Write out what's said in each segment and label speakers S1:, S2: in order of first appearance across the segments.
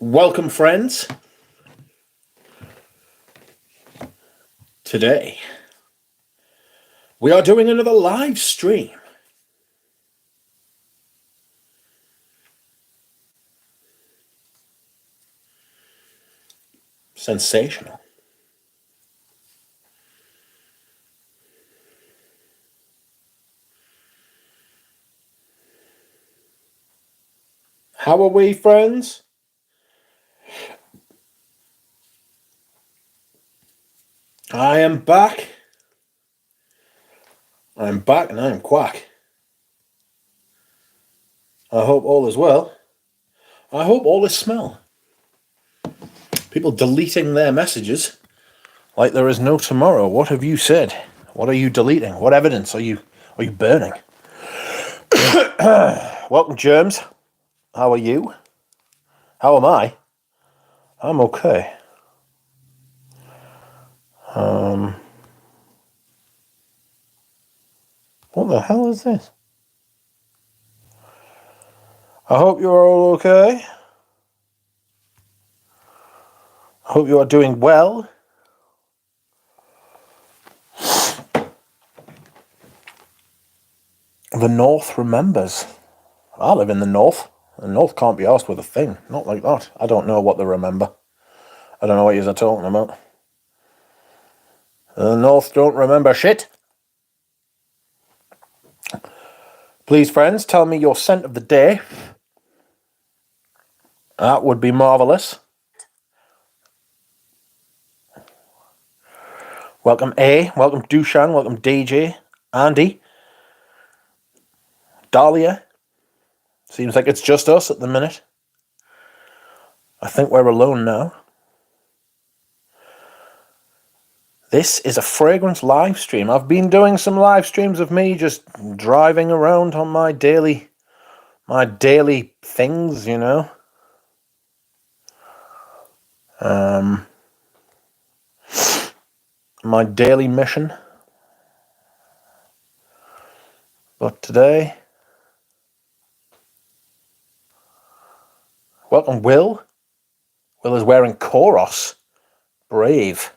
S1: Welcome, friends. Today, we are doing another live stream. Sensational. How are we, friends? I am back. I'm back and I am quack. I hope all is well. I hope all is smell. People deleting their messages like there is no tomorrow. What have you said? What are you deleting? What evidence are you burning? Welcome, Germs. How are you? How am I? I'm okay. What the hell is this? I hope you're all okay. I hope you are doing well. The North remembers. I live in the North. The North can't be asked with a thing. Not like that. I don't know what they remember. I don't know what you're talking about. The North don't remember shit. Please, friends, tell me your scent of the day. That would be marvellous. Welcome A, welcome Dushan, welcome DJ, Andy, Dahlia. Seems like it's just us at the minute. I think we're alone now. This is a fragrance live stream. I've been doing some live streams of me just driving around on my daily things, you know. My daily mission. But today, welcome Will. Will is wearing Koros. Brave.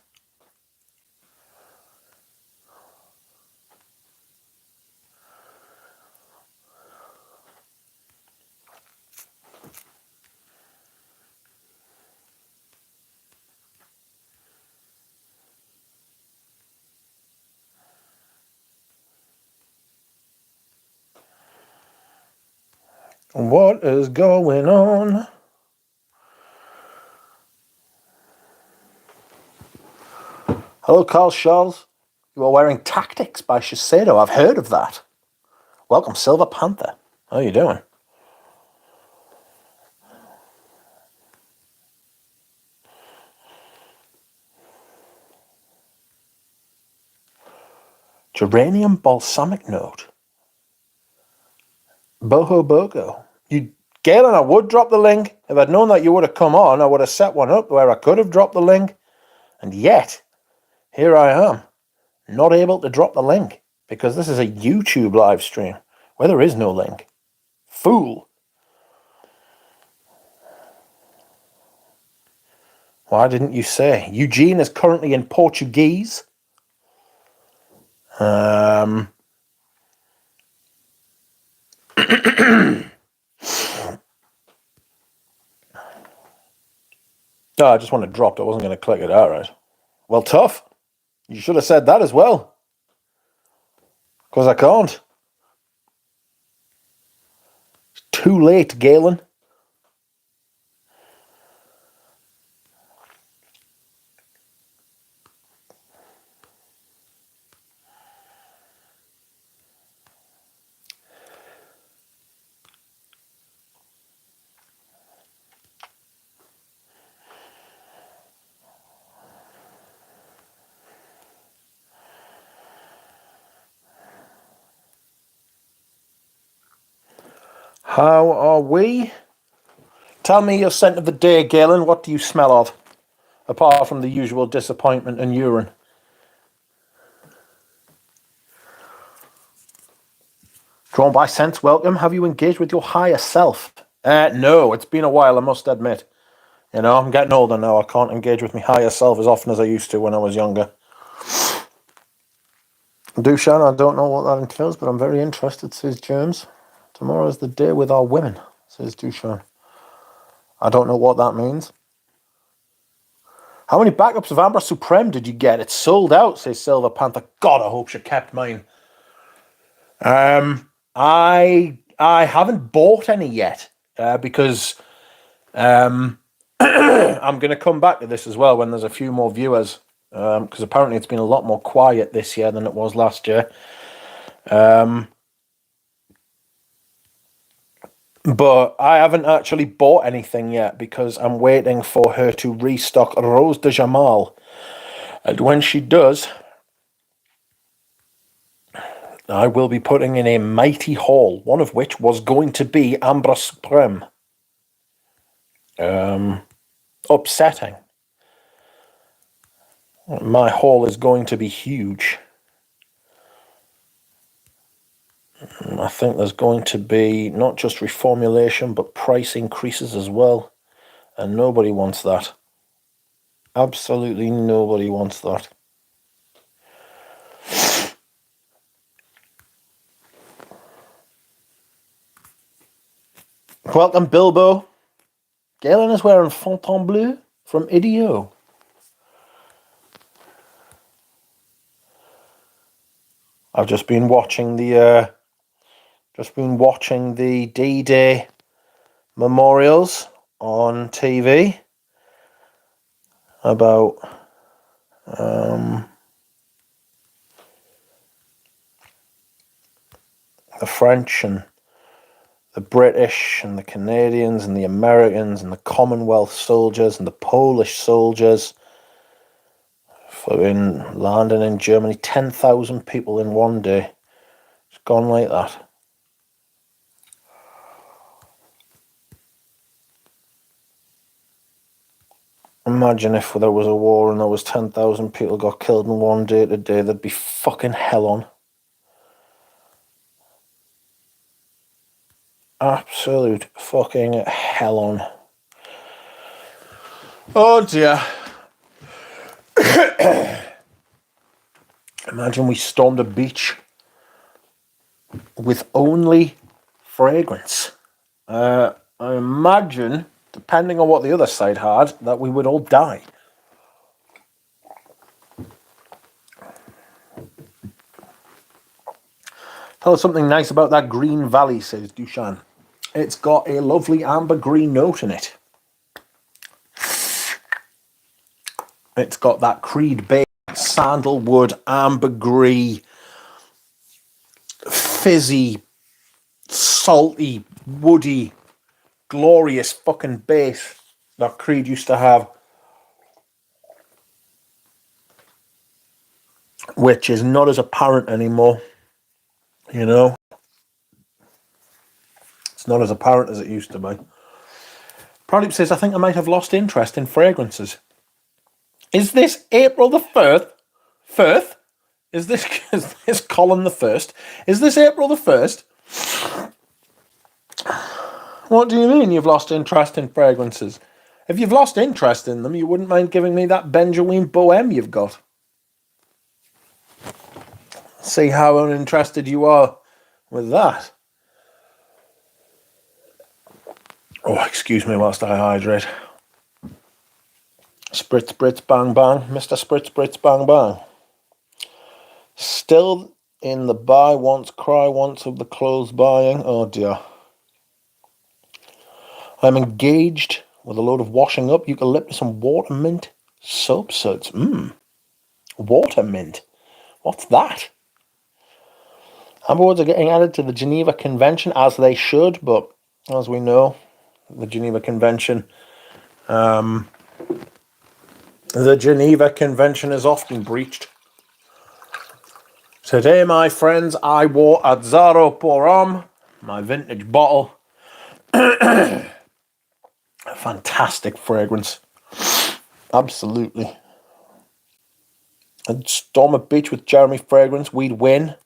S1: What is going on? Hello, Carl Scholz. You are wearing Tactics by Shiseido. I've heard of that. Welcome, Silver Panther. How are you doing? Geranium balsamic note. Boho Bogo. Galen, I would drop the link. If I'd known that you would have come on, I would have set one up where I could have dropped the link. And yet, here I am, not able to drop the link because this is a YouTube live stream where there is no link. Fool. Why didn't you say? Eugene is currently in Portuguese. No, I just want to drop it. I wasn't going to click it. All right. Well, tough. You should have said that as well. Because I can't. It's too late, Galen. How are we? Tell me your scent of the day, Galen. What do you smell of? Apart from the usual disappointment and urine. Drawn by sense, welcome. Have you engaged with your higher self? No, it's been a while, I must admit. You know, I'm getting older now. I can't engage with my higher self as often as I used to when I was younger. Dushan, I don't know what that entails, but I'm very interested, says James. Tomorrow's the day with our women, says Dushan. I don't know what that means. How many backups of Amber Supreme did you get? It's sold out, says Silver Panther. God, I hope she kept mine. I haven't bought any yet because I'm going to come back to this as well when there's a few more viewers, because apparently it's been a lot more quiet this year than it was last year. But I haven't actually bought anything yet because I'm waiting for her to restock Rose de Jamal. And when she does, I will be putting in a mighty haul, one of which was going to be Ambre Supreme. Upsetting. My haul is going to be huge. I think there's going to be not just reformulation, but price increases as well. And nobody wants that. Absolutely nobody wants that. Welcome, Bilbo. Galen is wearing Fontainebleau from Idio. I've just been watching the D-Day memorials on TV about the French and the British and the Canadians and the Americans and the Commonwealth soldiers and the Polish soldiers in landing in Germany. 10,000 people in one day. It's gone like that. Imagine if there was a war and there was 10,000 people got killed in one day today. There'd be fucking hell on. Absolute fucking hell on. Oh dear. Imagine we stormed a beach with only fragrance. I imagine, depending on what the other side had, that we would all die. Tell us something nice about that Green Valley, says Dushan. It's got a lovely amber green note in it. It's got that Creed Bay, sandalwood, ambergris, fizzy, salty, woody, glorious fucking base that Creed used to have, which is not as apparent anymore. You know, it's not as apparent as it used to be. Pradip says, I think I might have lost interest in fragrances. Is this April the 1st? Firth? Is this Colin the 1st? Is this April the 1st? What do you mean you've lost interest in fragrances? If you've lost interest in them, you wouldn't mind giving me that Benjamin Bohème you've got. See how uninterested you are with that. Oh, excuse me whilst I hydrate. Spritz, spritz, bang, bang. Mr. Spritz, spritz, bang, bang. Still in the buy once, cry once of the clothes buying. Oh dear. I'm engaged with a load of washing up eucalyptus and water mint soap suds. Water mint. What's that? Amber Woods are getting added to the Geneva Convention, as they should, but as we know, the Geneva Convention is often breached. Today, my friends, I wore Azzaro Porom, my vintage bottle. A fantastic fragrance. Absolutely. I'd storm a beach with Jeremy Fragrance, we'd win.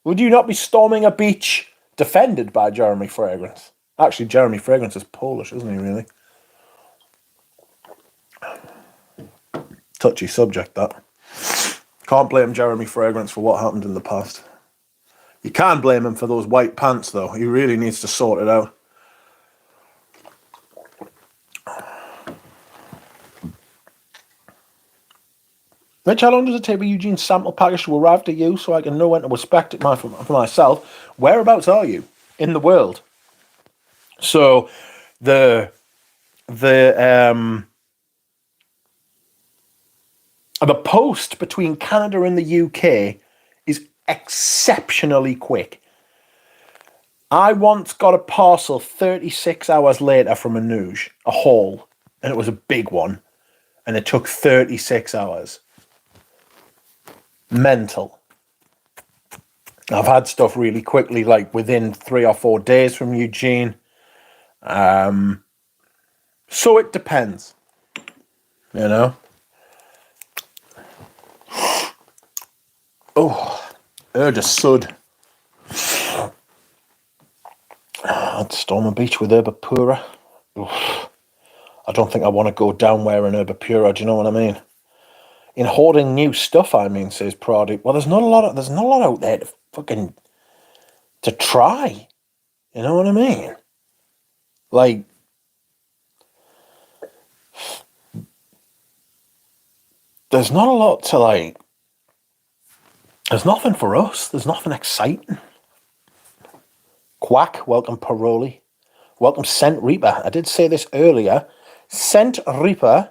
S1: Would you not be storming a beach defended by Jeremy Fragrance? Actually, Jeremy Fragrance is Polish, isn't he, really? Touchy subject, that. Can't blame Jeremy Fragrance for what happened in the past. You can blame him for those white pants, though. He really needs to sort it out. Mitch, how long does it take for Eugene's sample package to arrive to you so I can know when to expect it for myself? Whereabouts are you in the world? So the post between Canada and the UK is exceptionally quick. I once got a parcel 36 hours later from a Nuge, a haul, and it was a big one, and it took 36 hours. Mental. I've had stuff really quickly, like within 3 or 4 days from Eugene. So it depends, you know. Oh, Urda Sud. I'd storm a beach with Herbapura. I don't think I want to go down wearing Herbapura. Do you know what I mean? In hoarding new stuff, I mean, says Pradi. Well, there's not a lot out there to try. You know what I mean? Like, there's not a lot to like. There's nothing for us. There's nothing exciting. Quack, welcome Paroli. Welcome Scent Reaper. I did say this earlier. Scent Reaper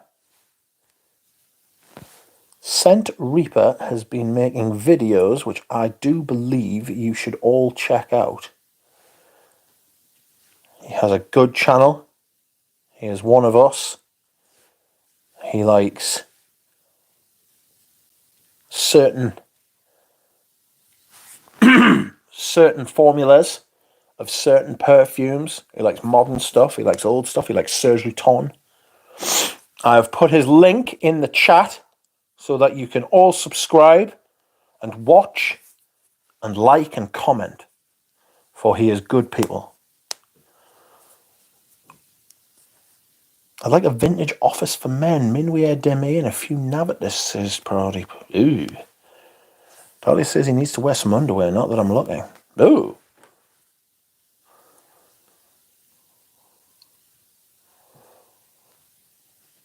S1: has been making videos, which I do believe you should all check out. He has a good channel. He is one of us. He likes certain formulas of certain perfumes. He likes modern stuff. He likes old stuff. He likes Serge Lutton. I have put his link in the chat so that you can all subscribe and watch and like and comment, for he is good people. I'd like a vintage office for men, Minuit Demi and a few Navatus, says Parody. Ooh. Parody says he needs to wear some underwear, not that I'm looking. Ooh.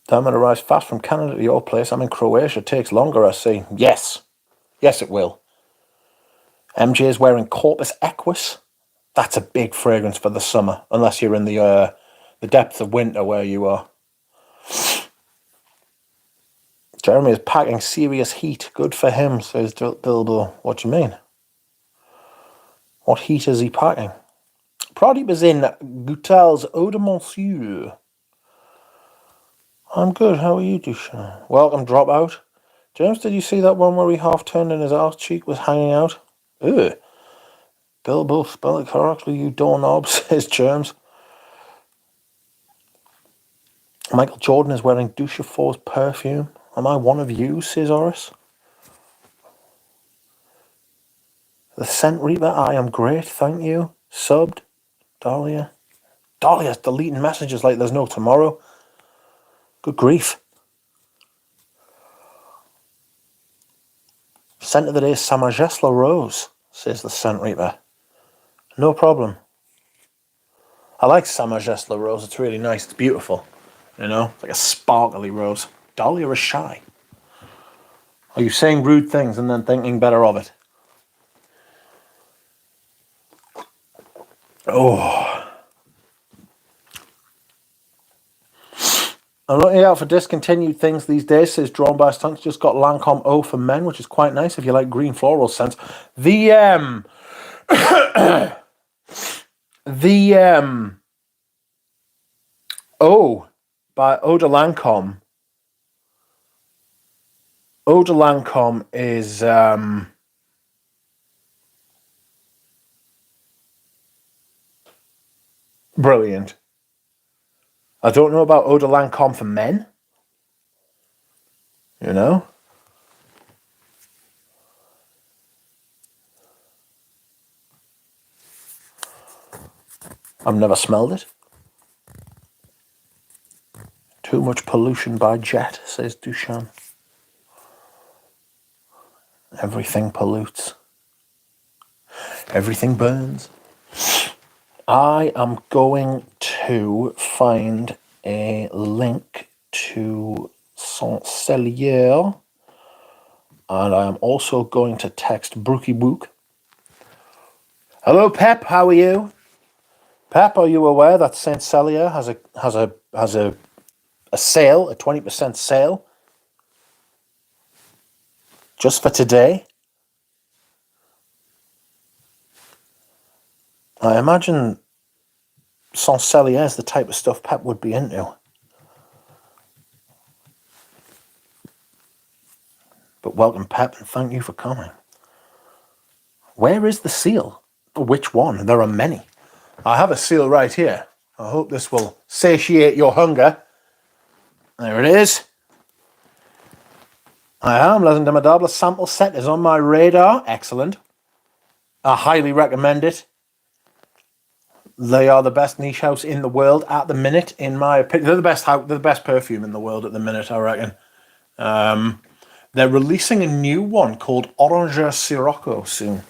S1: Diamond arrives fast from Canada to your place. I'm in Croatia. It takes longer, I see. Yes. Yes, it will. MJ is wearing Corpus Equus. That's a big fragrance for the summer, unless you're in the depth of winter where you are. Jeremy is packing serious heat. Good for him, says Bilbo. What do you mean? What heat is he packing? Pradeep is in Goutal's Eau de Monsieur. I'm good. How are you, Dushan? Welcome, Dropout. James, did you see that one where he half turned and his arse cheek was hanging out? Ugh. Bilbo, spell it correctly, you doorknob, says James. Michael Jordan is wearing Duchefort's perfume. Am I one of you, says Horace. The Scent Reaper, I am great, thank you. Subbed. Dahlia. Dahlia's deleting messages like there's no tomorrow. Good grief. Scent of the day is Samajesla Rose, says the Scent Reaper. No problem. I like Samajesla Rose. It's really nice. It's beautiful. You know, it's like a sparkly rose. Dahlia is shy. Are you saying rude things and then thinking better of it? Oh. I'm looking out for discontinued things these days, says Drawn by Stunts. Just got Lancome O for men, which is quite nice if you like green floral scents. The O by Eau de Lancome. Eau de Lancome is brilliant. I don't know about Eau de Lancome for men. You know? I've never smelled it. Too much pollution by jet, says Duchamp. Everything pollutes. Everything burns. I am going to find a link to Selier, and I am also going to text Brookie Book. Hello, Pep. How are you? Pep, are you aware that Saint Selier has a sale, a 20% sale, just for today? I imagine Saint Selier is the type of stuff Pep would be into. But welcome, Pep, and thank you for coming. Where is the seal? Which one? There are many. I have a seal right here. I hope this will satiate your hunger. There it is. I am. Les Indomables sample set is on my radar. Excellent. I highly recommend it. They are the best niche house in the world at the minute, in my opinion. They're the best perfume in the world at the minute, I reckon. They're releasing a new one called Orange Sirocco soon.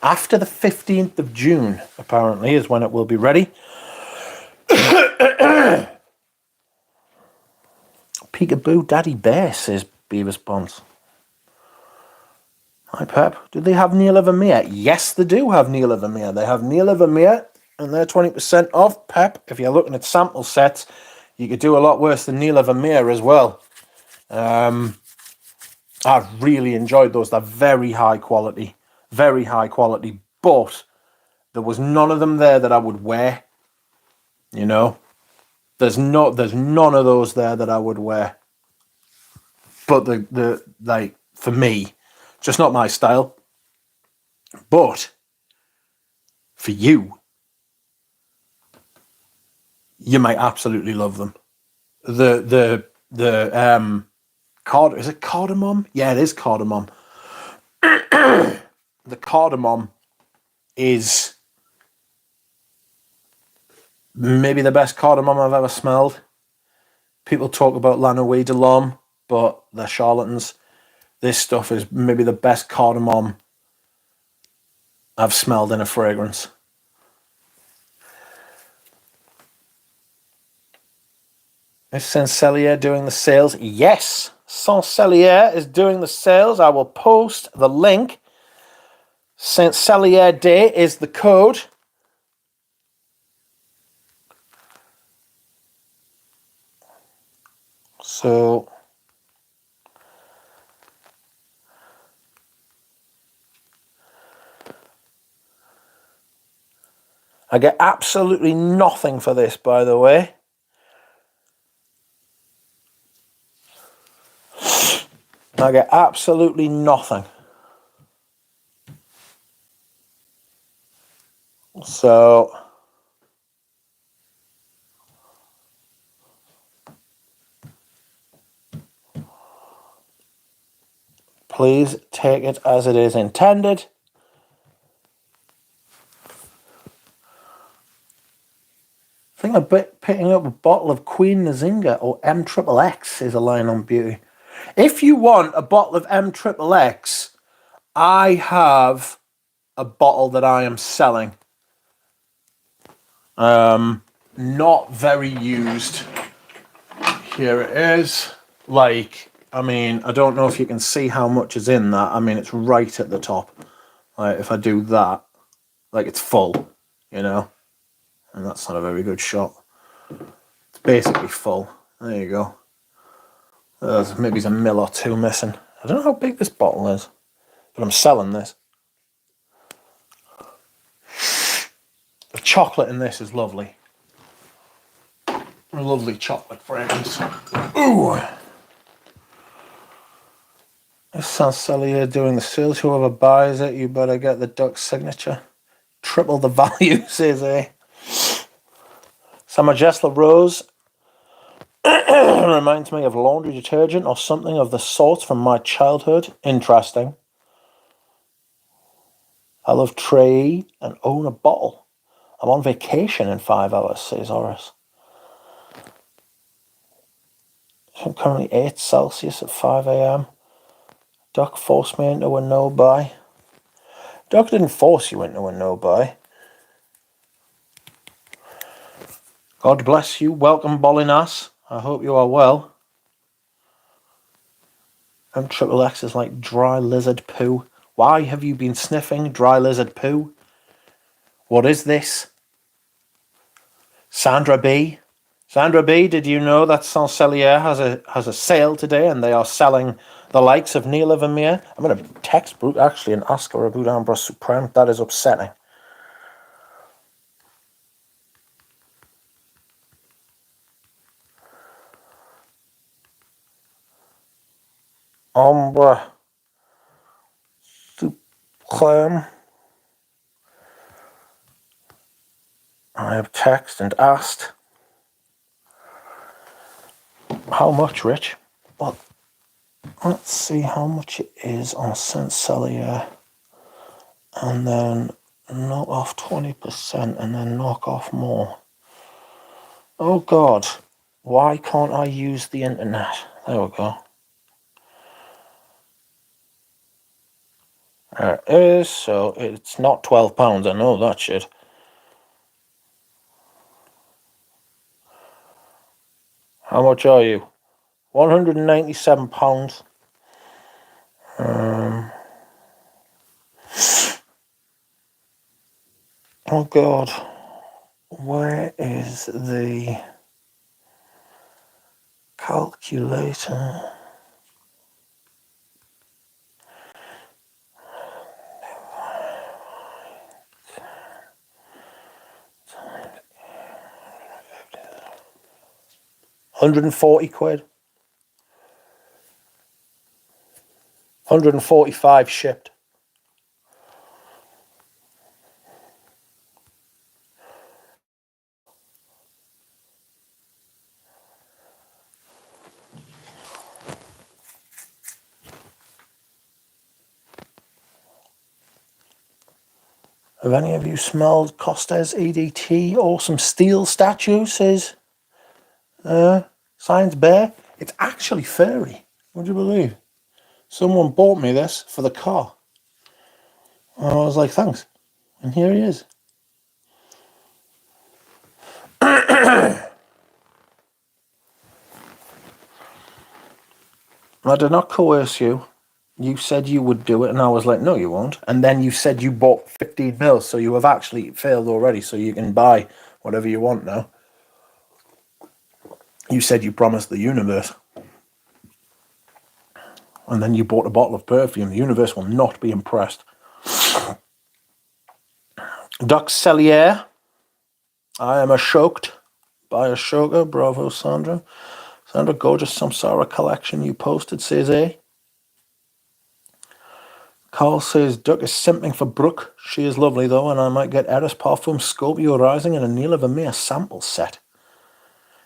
S1: After the 15th of June, apparently, is when it will be ready. Peekaboo Daddy Bear, says Beavis Bonds. Hi, Pep. Do they have Neil Vermeer? Yes, they do have Neil Vermeer. They have Neil Vermeer, and they're 20% off. Pep, if you're looking at sample sets, you could do a lot worse than Neil Vermeer as well. I've really enjoyed those. They're very high quality, but there was none of them there that I would wear. You know, there's none of those there that I would wear. But the like, for me, just not my style. But for you, you might absolutely love them. The is it cardamom? Yeah, it is cardamom. The cardamom is maybe the best cardamom I've ever smelled. People talk about La Nuit de l'Homme, but they're charlatans. This stuff is maybe the best cardamom I've smelled in a fragrance. Is Saint Selier doing the sales? Yes, Saint Selier is doing the sales. I will post the link. Saint Selier Day is the code. So I get absolutely nothing for this, by the way. I get absolutely nothing. So please take it as it is intended. I think I'm picking up a bottle of Queen Nzinga or M-XXX is a line on beauty. If you want a bottle of M-XXX, I have a bottle that I am selling. Not very used. Here it is. Like, I mean, I don't know if you can see how much is in that. I mean, it's right at the top. Like, if I do that, like, it's full, you know? And that's not a very good shot. It's basically full. There you go. There's maybe a mil or two missing. I don't know how big this bottle is, but I'm selling this. The chocolate in this is lovely. A lovely chocolate fragrance. Ooh! This Saint Selier doing the sales. Whoever buys it, you better get the duck signature. Triple the value, says A. Samajesla Rose reminds me of laundry detergent or something of the sort from my childhood. Interesting. I love Trey and own a bottle. I'm on vacation in 5 hours, says Horace. I'm currently 8 Celsius at 5 a.m. Doc forced me into a no-buy. Doc didn't force you into a no-buy. God bless you. Welcome, Bollinas. I hope you are well. Triple-X is like dry lizard poo. Why have you been sniffing dry lizard poo? What is this? Sandra B. Sandra B, did you know that Selier has a sale today and they are selling the likes of Neela Vermeer? I'm going to text Brooke actually and ask her about Ambra Supreme. That is upsetting. Ambra Supreme. I have texted and asked. How much, Rich? Well, let's see how much it is on Saint Selier. And then knock off 20% and then knock off more. Oh God, why can't I use the internet? There we go. There it is, so it's not £12, I know that shit. How much are you? £197. Oh God, where is the calculator? £140. 145 shipped. Have any of you smelled Costes EDT or some steel statue? Says Science Bear. It's actually furry. Would you believe? Someone bought me this for the car. And I was like, thanks. And here he is. I did not coerce you. You said you would do it, and I was like, no, you won't. And then you said you bought 15 mils, so you have actually failed already, so you can buy whatever you want now. You said you promised the universe. And then you bought a bottle of perfume. The universe will not be impressed. Doc Selier. I am shocked by Ashoka. Bravo, Sandra. Sandra, gorgeous Samsara collection you posted, says A. Carl says, Duck is simping for Brooke. She is lovely, though, and I might get Eris Parfum, Scorpio Rising, and a Neela Vermeer sample set.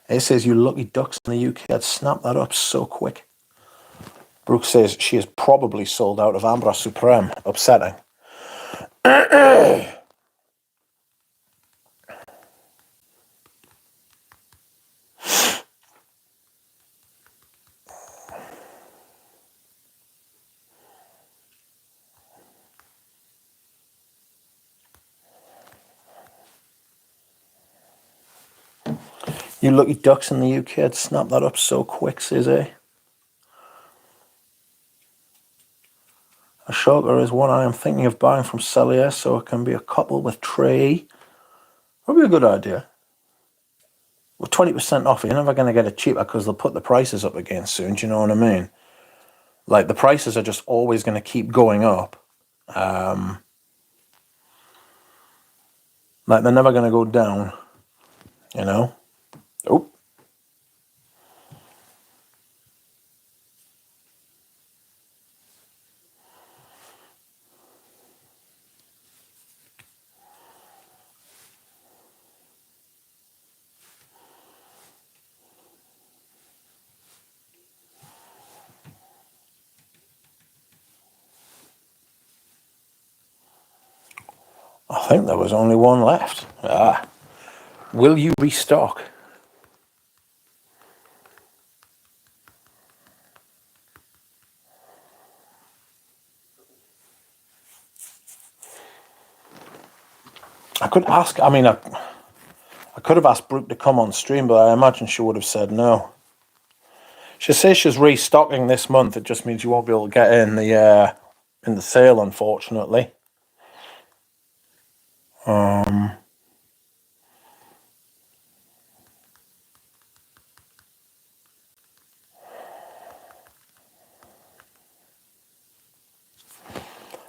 S1: A says, you lucky ducks in the UK, I'd snap that up so quick. Brooke says, she is probably sold out of Ambra Supreme. Upsetting. You lucky ducks in the UK, I'd snap that up so quick, says A. Ashoka is one I am thinking of buying from Selier, so it can be a couple with tray. Probably a good idea. With 20% off, you're never going to get it cheaper because they'll put the prices up again soon, do you know what I mean? Like, the prices are just always going to keep going up. Like, they're never going to go down, you know? Oh. I think there was only one left. Will you restock? I could ask, I mean, I could have asked Brooke to come on stream, but I imagine she would have said no. She says she's restocking this month. It just means you won't be able to get in the sale, unfortunately.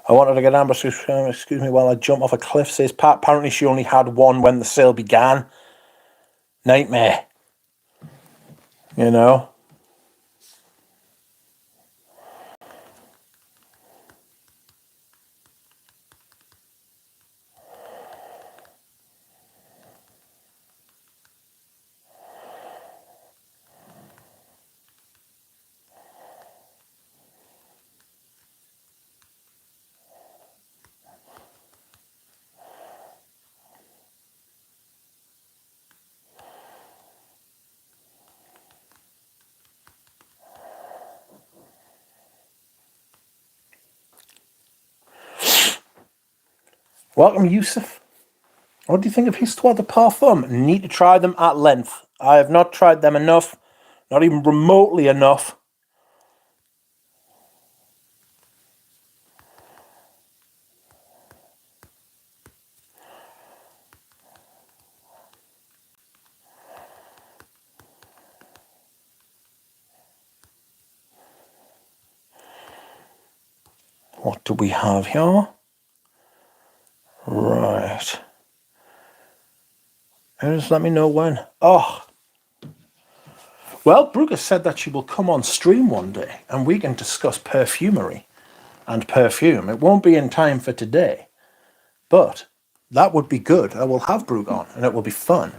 S1: I wanted to get Amber, excuse me, while I jump off a cliff, says Pat. Apparently she only had one when the sale began. Nightmare. You know? Welcome, Yusuf. What do you think of Histoire de Parfum? Need to try them at length. I have not tried them enough. Not even remotely enough. What do we have here? Right. Just let me know when. Oh. Well, Brooke has said that she will come on stream one day and we can discuss perfumery and perfume. It won't be in time for today, but that would be good. I will have Brooke on and it will be fun.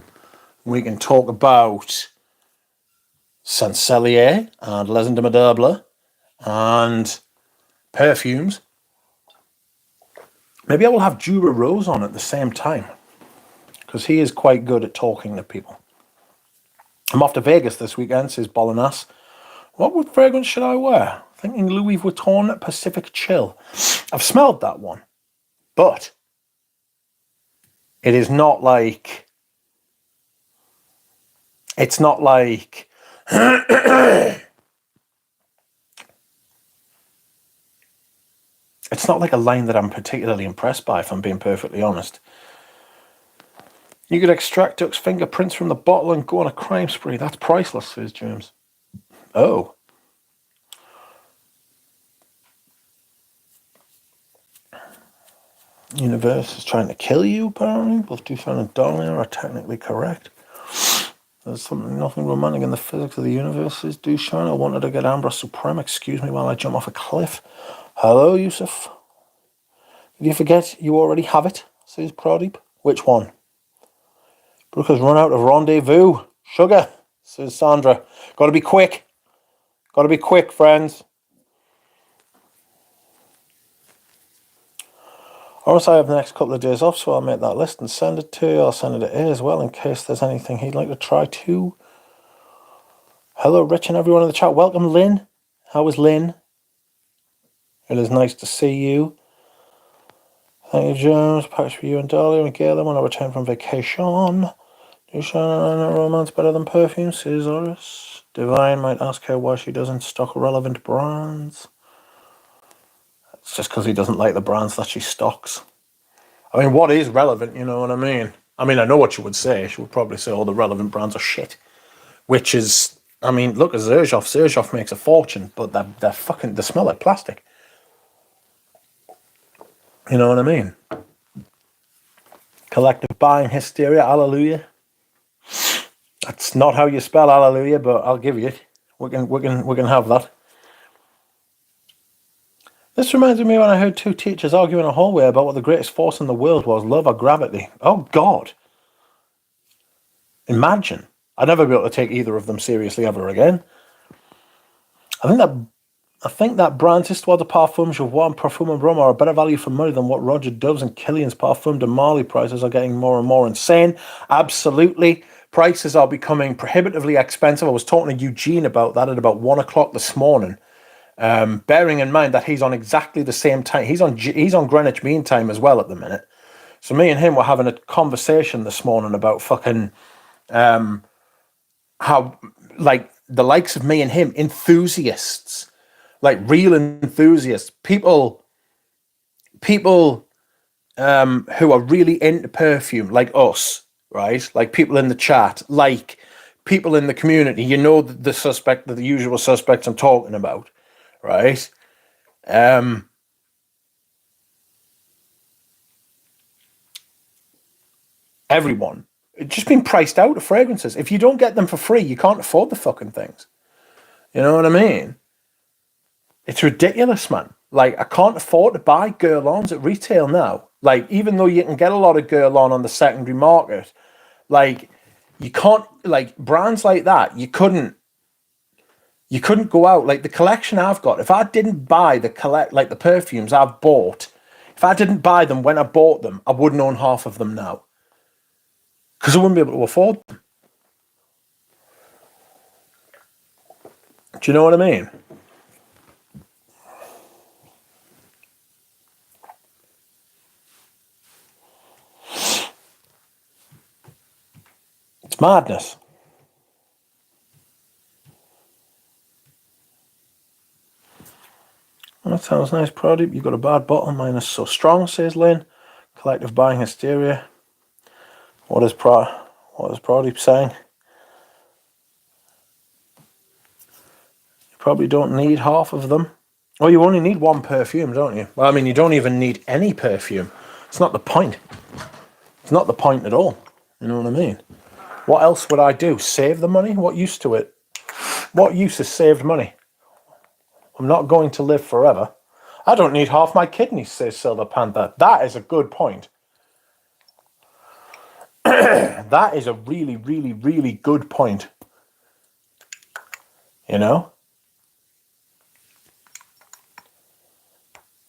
S1: We can talk about Selier and Les Indomables and perfumes. Maybe I will have Jura Rose on at the same time because he is quite good at talking to people. I'm off to Vegas this weekend, says Bolognese. What fragrance should I wear? Thinking Louis Vuitton Pacific Chill. I've smelled that one, but it is not like... It's not like... It's not like a line that I'm particularly impressed by, if I'm being perfectly honest. You could extract Duck's fingerprints from the bottle and go on a crime spree. That's priceless, says James. Oh. Universe is trying to kill you, apparently. Both Dufan and Donnelly are technically correct. There's nothing romantic in the physics of the universe, says Dushan. I wanted to get Amber Supreme. Excuse me while I jump off a cliff. Hello, Yusuf. Did you forget you already have it, says Pradeep. Which one? Brooke has run out of rendezvous. Sugar, says Sandra. Got to be quick. Got to be quick, friends. Honestly, I have the next couple of days off, so I'll make that list and send it to you. I'll send it to A as well in case there's anything he'd like to try too. Hello, Rich and everyone in the chat. Welcome, Lynn. How is Lynn? It is nice to see you. Thank you, James. Package for you and Dahlia and Galen when I return from vacation. Do romance better than perfume, says Oris. Divine might ask her why she doesn't stock relevant brands. It's just because he doesn't like the brands that she stocks. I mean, what is relevant, you know what I mean? I mean, I know what she would say. She would probably say all the relevant brands are shit. Which is, I mean, look at Xerjoff. Xerjoff makes a fortune, but they smell like plastic. You know what I mean? Collective buying hysteria, hallelujah. That's not how you spell hallelujah, but I'll give you it. We can have that. This reminds me when I heard two teachers argue in a hallway about what the greatest force in the world was, love or gravity. Oh, God. Imagine. I'd never be able to take either of them seriously ever again. I think that brands Histoire de Parfum, Jovois, and Perfume and Roma are a better value for money than what Roger Dove's and Killian's Parfum de Marly prices are getting more and more insane. Absolutely. Prices are becoming prohibitively expensive. I was talking to Eugene about that at about 1 o'clock this morning. Bearing in mind that he's on exactly the same time. He's on Greenwich Mean Time as well at the minute. So me and him were having a conversation this morning about fucking how, like, the likes of me and him, enthusiasts, like real enthusiasts, people who are really into perfume, like us, right? Like people in the chat, like people in the community, you know, the usual suspects I'm talking about, right? Everyone. It's just been priced out of fragrances. If you don't get them for free, you can't afford the fucking things. You know what I mean? It's ridiculous, man. Like, I can't afford to buy Guerlains at retail now. Like, even though you can get a lot of Guerlain on the secondary market, like, you can't, like, brands like that, you couldn't go out. Like, the collection I've got, if I didn't buy the perfumes I've bought, if I didn't buy them when I bought them, I wouldn't own half of them now. Because I wouldn't be able to afford them. Do you know what I mean? It's madness. That sounds nice, Pradeep. You got a bad bottle. Mine is so strong, says Lynn. Collective buying hysteria. What is Pradeep saying? You probably don't need half of them. Oh, you only need one perfume, don't you? Well, I mean, you don't even need any perfume. It's not the point. It's not the point at all. You know what I mean? What else would I do? Save the money? What use to it? What use is saved money? I'm not going to live forever. I don't need half my kidneys, says Silver Panther. That is a good point. That is a really, really, really good point. You know?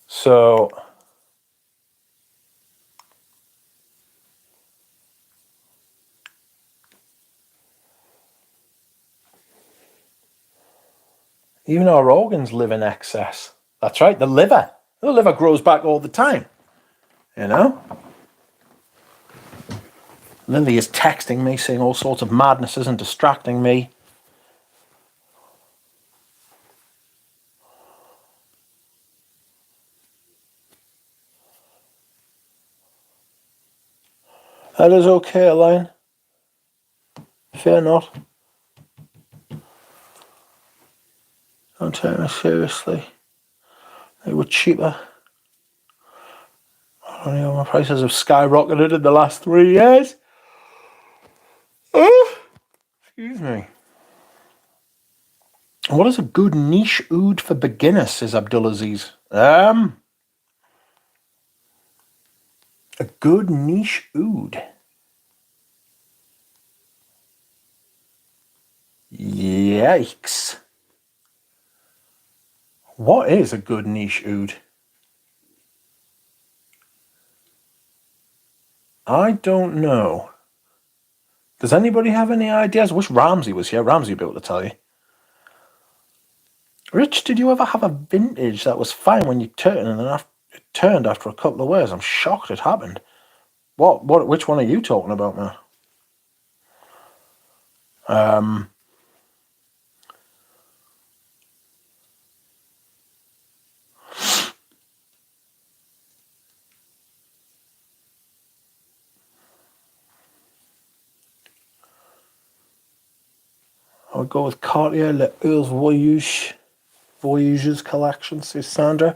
S1: So, even our organs live in excess. That's right, the liver. The liver grows back all the time. You know? Lily is texting me, saying all sorts of madnesses and distracting me. That is okay, Elaine. Fear not. Don't take me seriously. They were cheaper. I don't know, my prices have skyrocketed in the last 3 years. Oh, excuse me. What is a good niche oud for beginners, says Abdulaziz. A good niche oud. Yikes. What is a good niche oud? I don't know. Does anybody have any ideas? I wish Ramsey was here. Ramsey would be able to tell you. Rich, did you ever have a vintage that was fine when you turned and then it turned after a couple of wears? I'm shocked it happened. Which one are you talking about now? I would go with Cartier Le Oeuvre Voyages collection, says Sandra.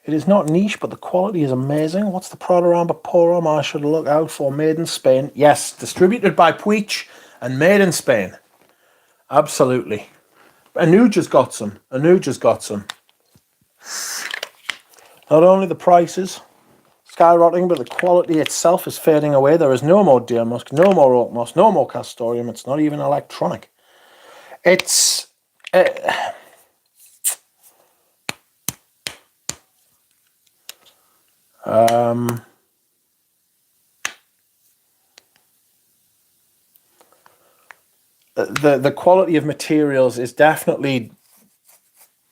S1: It is not niche, but the quality is amazing. What's the Prada Amber Porum I should look out for? Made in Spain. Yes, distributed by Puig and made in Spain. Absolutely. Anuja's got some. Not only the prices skyrocketing, but the quality itself is fading away. There is no more deer musk, no more oak moss, no more castoreum. It's not even electronic. It's... the quality of materials is definitely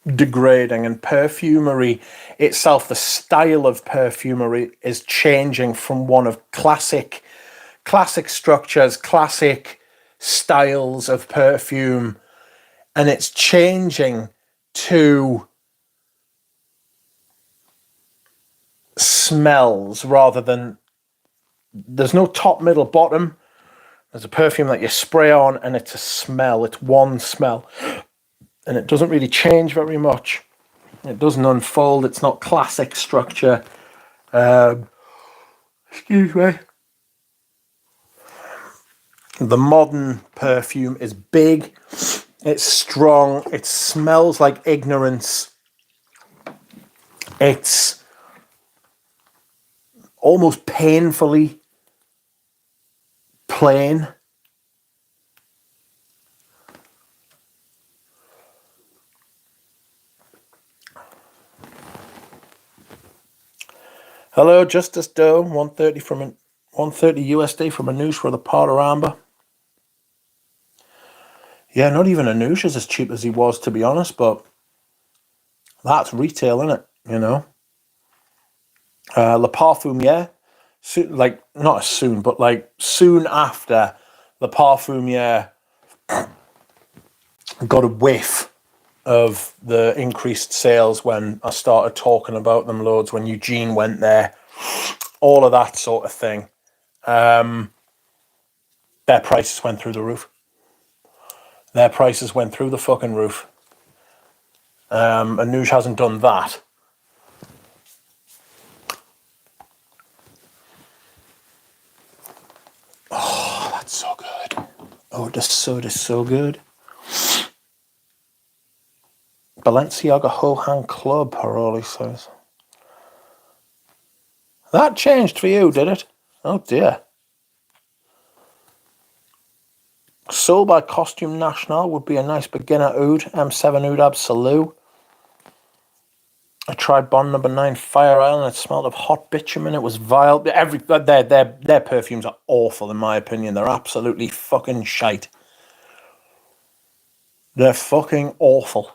S1: degrading, and perfumery itself, the style of perfumery, is changing from one of classic structures, classic styles of perfume, and it's changing to smells rather than, there's no top, middle, bottom. There's a perfume that you spray on and it's a smell. It's one smell. And it doesn't really change very much. It doesn't unfold. It's not classic structure. Excuse me. The modern perfume is big. It's strong. It smells like ignorance. It's almost painfully plain. Hello, Justice Doe, 130 USD from Anoush for the powder amber. Yeah, not even Anoush is as cheap as he was, to be honest, but that's retail, isn't it? You know. Le Parfum, yeah. Like, not as soon, but like soon after Le Parfum, yeah, got a whiff of the increased sales when I started talking about them loads, when Eugene went there, all of that sort of thing. Their prices went through the roof. Their prices went through the fucking roof. Anoush hasn't done that. Oh, that's so good. Oh, this soda is so good. Balenciaga Hohan Club, Haroli says. That changed for you, did it? Oh dear. Soul by Costume National would be a nice beginner oud. M7 Oud Absolute. I tried Bond number 9 Fire Isle and it smelled of hot bitumen. It was vile. Their perfumes are awful in my opinion. They're absolutely fucking shite. They're fucking awful.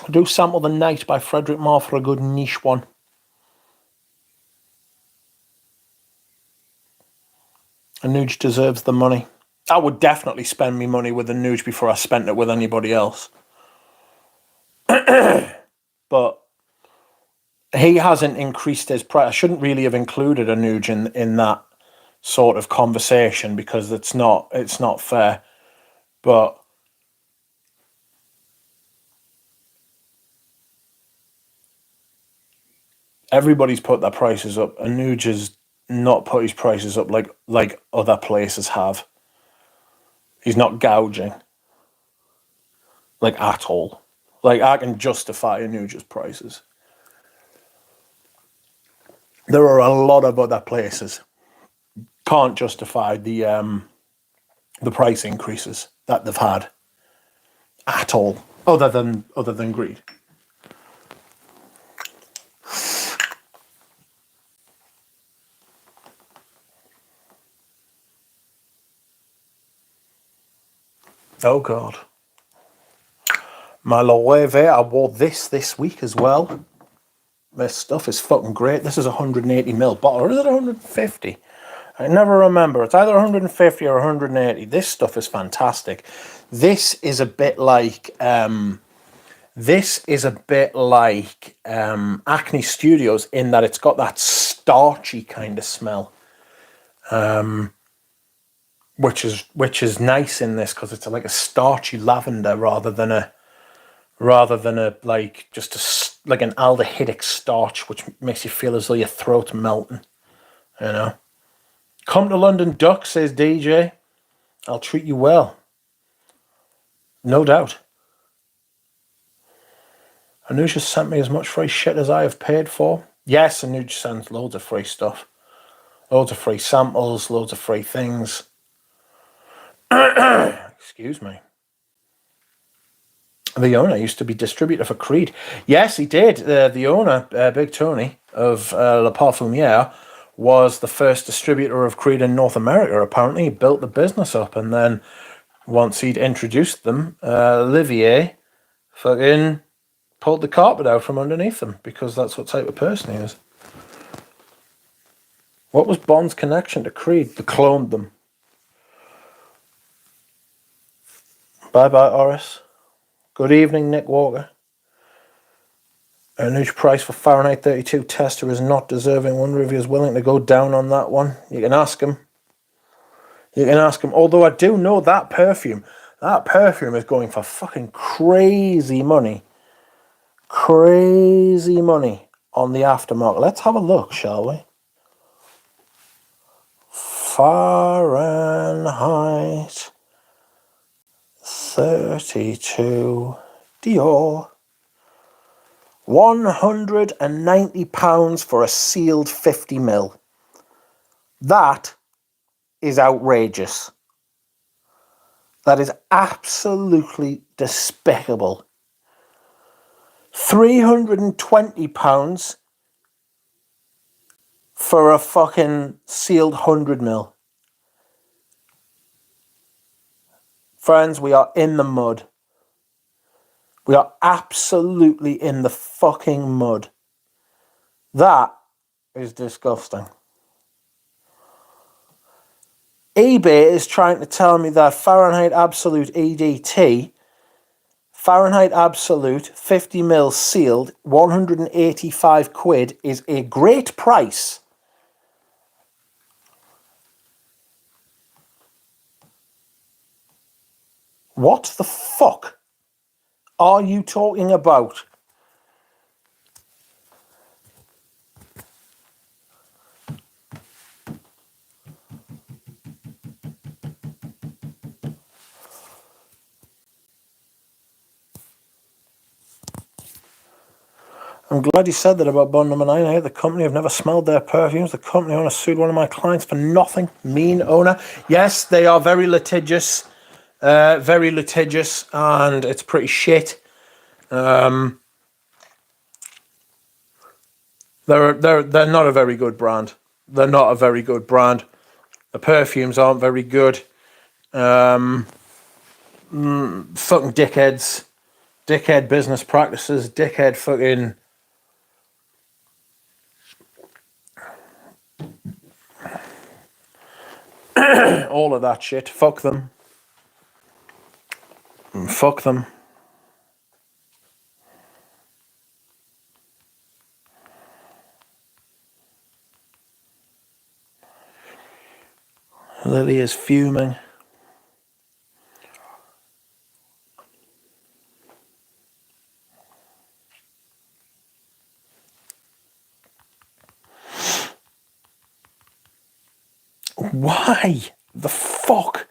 S1: I do sample The Night by Frederick Moore for a good niche one. Anoush deserves the money. I would definitely spend me money with Anoush before I spent it with anybody else. But he hasn't increased his price. I shouldn't really have included Anoush in that sort of conversation because it's not fair. But everybody's put their prices up. Anoush has not put his prices up like other places have. He's not gouging. Like at all. Like I can justify Anoush's prices. There are a lot of other places can't justify the price increases that they've had at all, other than greed. Oh God. My Loewe, I wore this week as well. This stuff is fucking great. This is a 180ml bottle, or is it 150? I never remember. It's either 150 or 180. This stuff is fantastic. This is a bit like Acne Studios in that it's got that starchy kind of smell, which is nice in this because it's like a starchy lavender rather than a like just like an aldehydic starch, which makes you feel as though your throat's melting. You know. Come to London Duck, says DJ. I'll treat you well. No doubt. Anoush has sent me as much free shit as I have paid for. Yes, Anoush sends loads of free stuff. Loads of free samples, loads of free things. Excuse me. The owner used to be distributor for Creed. Yes, he did. The owner, Big Tony of Le Parfumier, was the first distributor of Creed in North America, apparently. He built the business up and then once he'd introduced them, Olivier fucking pulled the carpet out from underneath them, because that's what type of person he is. What was Bond's connection to Creed? They cloned them. Bye-bye, Horace. Good evening, Nick Walker. A new price for Fahrenheit 32 tester is not deserving. One reviewer is willing to go down on that one. You can ask him. You can ask him. Although I do know that perfume is going for fucking crazy money. Crazy money on the aftermarket. Let's have a look, shall we? Fahrenheit 32 Dior. £190 for a sealed 50ml. That is outrageous. That is absolutely despicable. £320 for a fucking sealed 100ml. Friends, we are in the mud. We are absolutely in the fucking mud. That is disgusting. eBay is trying to tell me that Fahrenheit Absolute EDT, Fahrenheit Absolute 50ml sealed, 185 quid is a great price. What the fuck are you talking about? I'm glad you said that about Bond number 9. I hate the company. I've never smelled their perfumes. The company owner sued one of my clients for nothing. Mean owner. Yes, they are very litigious. And it's pretty shit. They're not a very good brand. They're not a very good brand. The perfumes aren't very good. Fucking dickheads. Dickhead business practices. Dickhead fucking... all of that shit. Fuck them. Fuck them. Lily is fuming. Why the fuck?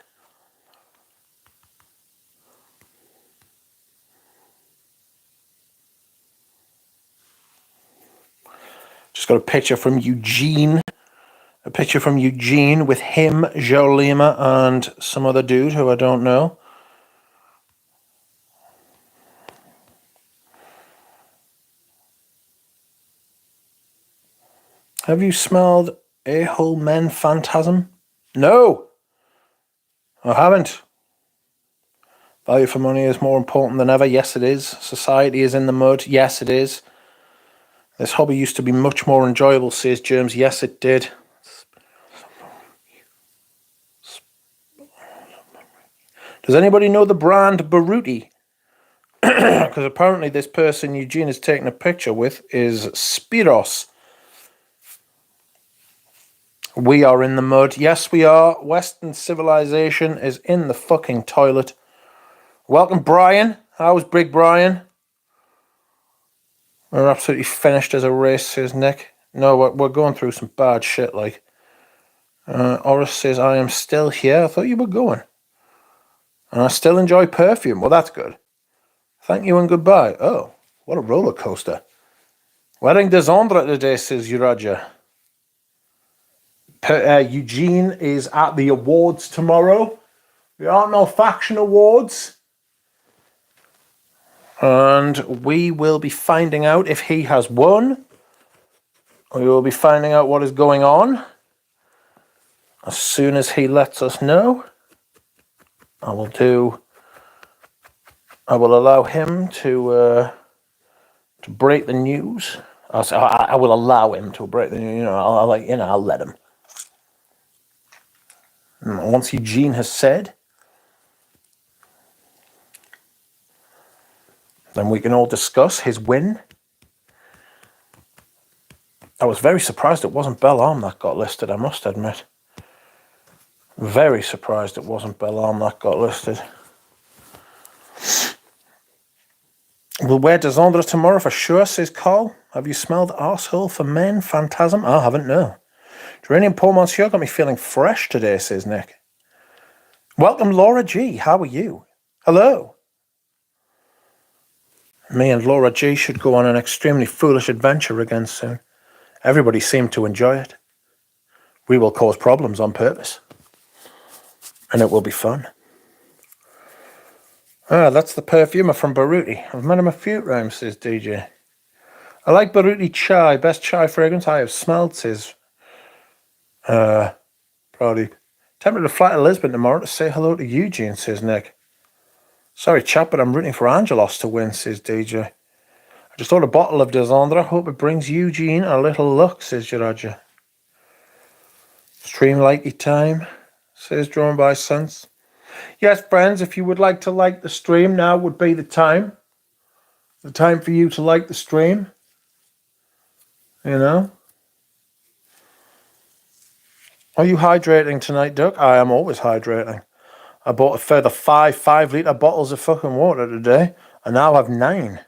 S1: Just got a picture from Eugene. A picture from Eugene with him, Jolima, and some other dude who I don't know. Have you smelled A-hole men phantasm? No, I haven't. Value for money is more important than ever. Yes, it is. Society is in the mud. Yes, it is. This hobby used to be much more enjoyable, says Germs. Yes, it did. Does anybody know the brand Baruti? Because apparently this person Eugene is taking a picture with is Spiros. We are in the mud. Yes, we are. Western civilization is in the fucking toilet. Welcome, Brian. How's Big Brian? We're absolutely finished as a race, says Nick. No, we're going through some bad shit, like. Oris says, I am still here. I thought you were going. And I still enjoy Perfume. Well, that's good. Thank you and goodbye. Oh, what a roller coaster. Wedding Desandre today, says Uraja. Eugene is at the awards tomorrow. There aren't no faction awards. And we will be finding out if he has won. We will be finding out what is going on as soon as he lets us know. I will allow him to break the news. I will allow him to break the news. I'll let him. And once Eugene has said, then we can all discuss his win. I was very surprised it wasn't Bellarme that got listed, I must admit. Very surprised it wasn't Bellarme that got listed. We'll wear Desandre tomorrow for sure, says Carl. Have you smelled arsehole for men, Phantasm? I haven't, no. Geranium Paul Monsieur got me feeling fresh today, says Nick. Welcome, Laura G. How are you? Hello. Me and Laura G should go on an extremely foolish adventure again soon. Everybody seemed to enjoy it. We will cause problems on purpose. And it will be fun. Ah, that's the perfumer from Baruti. I've met him a few times, says DJ. I like Baruti chai. Best chai fragrance I have smelled, says Brody. Tempted to fly to Lisbon tomorrow to say hello to Eugene, says Nick. Sorry, chap, but I'm rooting for Angelos to win, says DJ. I just ordered a bottle of Desandre. Hope it brings Eugene a little luck, says Jiraja. Stream likey time, says Drawn by Sense. Yes, friends, if you would like to like the stream, now would be the time. The time for you to like the stream. You know? Are you hydrating tonight, Duck? I am always hydrating. I bought a further 5 5-litre bottles of fucking water today. I now have 9.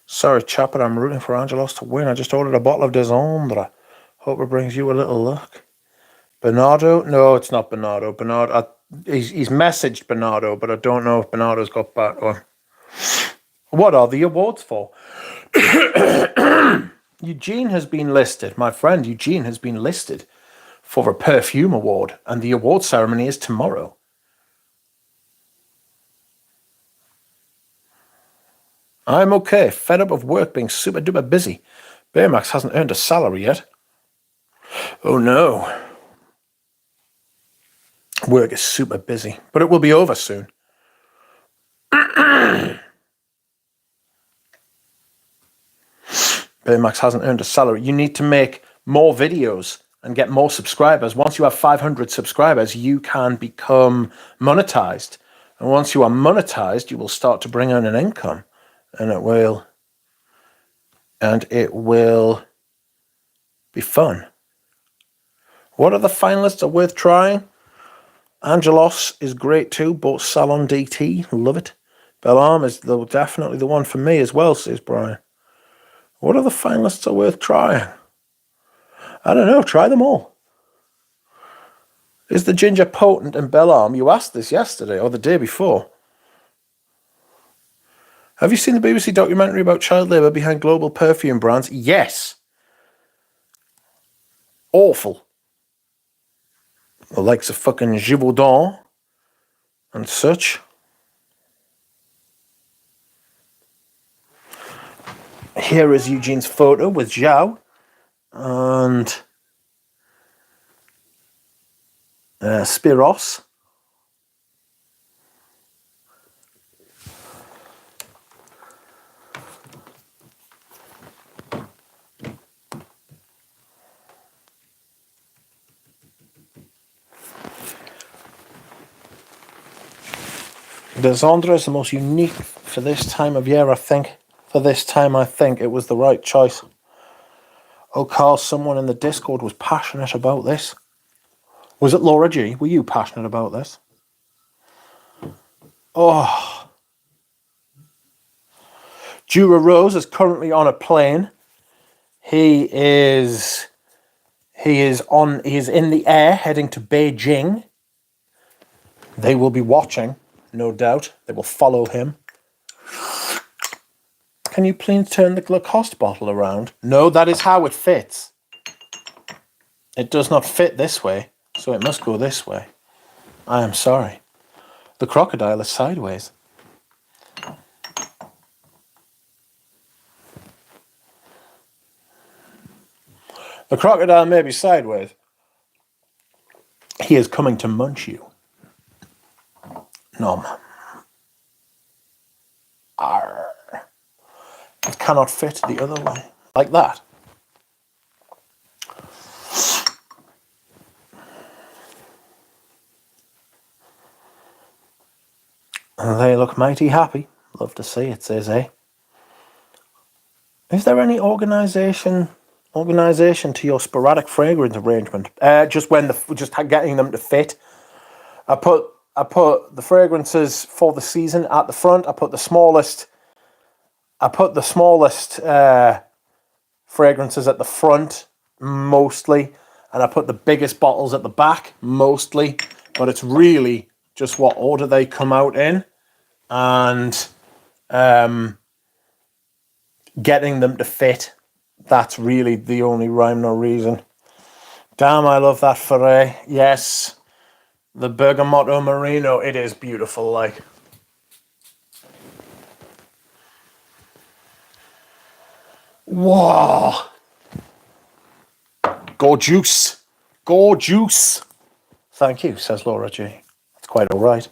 S1: Sorry, chap, but I'm rooting for Angelos to win. I just ordered a bottle of Desandre. Hope it brings you a little luck. Bernardo? No, it's not Bernardo. He's messaged Bernardo, but I don't know if Bernardo's got back to him. What are the awards for? Eugene has been listed. My friend Eugene has been listed for a Perfume award, and the award ceremony is tomorrow. I'm okay. Fed up of work being super duper busy. Baymax hasn't earned a salary yet. Oh no. Work is super busy, but it will be over soon. Baymax hasn't earned a salary. You need to make more videos and get more subscribers. Once you have 500 subscribers, you can become monetized. And once you are monetized, you will start to bring in an income. And it will be fun. What other finalists are worth trying? Angelos is great too. Bought Salon DT. Love it. Bellarme is definitely the one for me as well, says Brian. What other finalists are worth trying? I don't know. Try them all. Is the ginger potent in Bellarme? You asked this yesterday or the day before. Have you seen the BBC documentary about child labour behind global perfume brands? Yes. Awful. The likes of fucking Givaudan and such. Here is Eugene's photo with Zhao and Spiros. Desandre is the most unique for this time of year, I think. For this time, I think it was the right choice. Oh, Carl, someone in the Discord was passionate about this. Was it Laura G? Were you passionate about this? Oh. Jura Rose is currently on a plane. He is in the air heading to Beijing. They will be watching, no doubt. They will follow him. Can you please turn the Lacoste bottle around? No, that is how it fits. It does not fit this way, so it must go this way. I am sorry. The crocodile is sideways. The crocodile may be sideways, He is coming to munch you. Nom. Arr. It cannot fit the other way. Like that. And they look mighty happy. Love to see it, says A. Is there any organisation to your sporadic fragrance arrangement? Just getting them to fit. I put the fragrances for the season at the front. I put the smallest fragrances at the front mostly, and I put the biggest bottles at the back mostly. But it's really just what order they come out in, and getting them to fit. That's really the only rhyme nor reason. Damn, I love that foray. Yes, the Bergamotto Merino. It is beautiful, like. Whoa. Gorgeous. Gorgeous. Thank you, says Laura G. That's quite all right.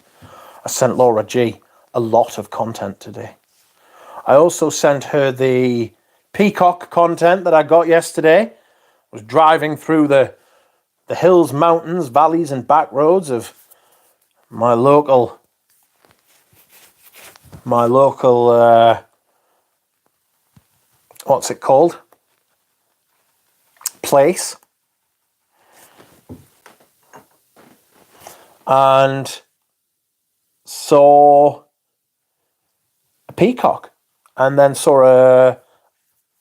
S1: I sent Laura G a lot of content today. I also sent her the peacock content that I got yesterday. I was driving through the hills, mountains, valleys, and back roads of my local what's it called? Place. And saw a peacock. And then saw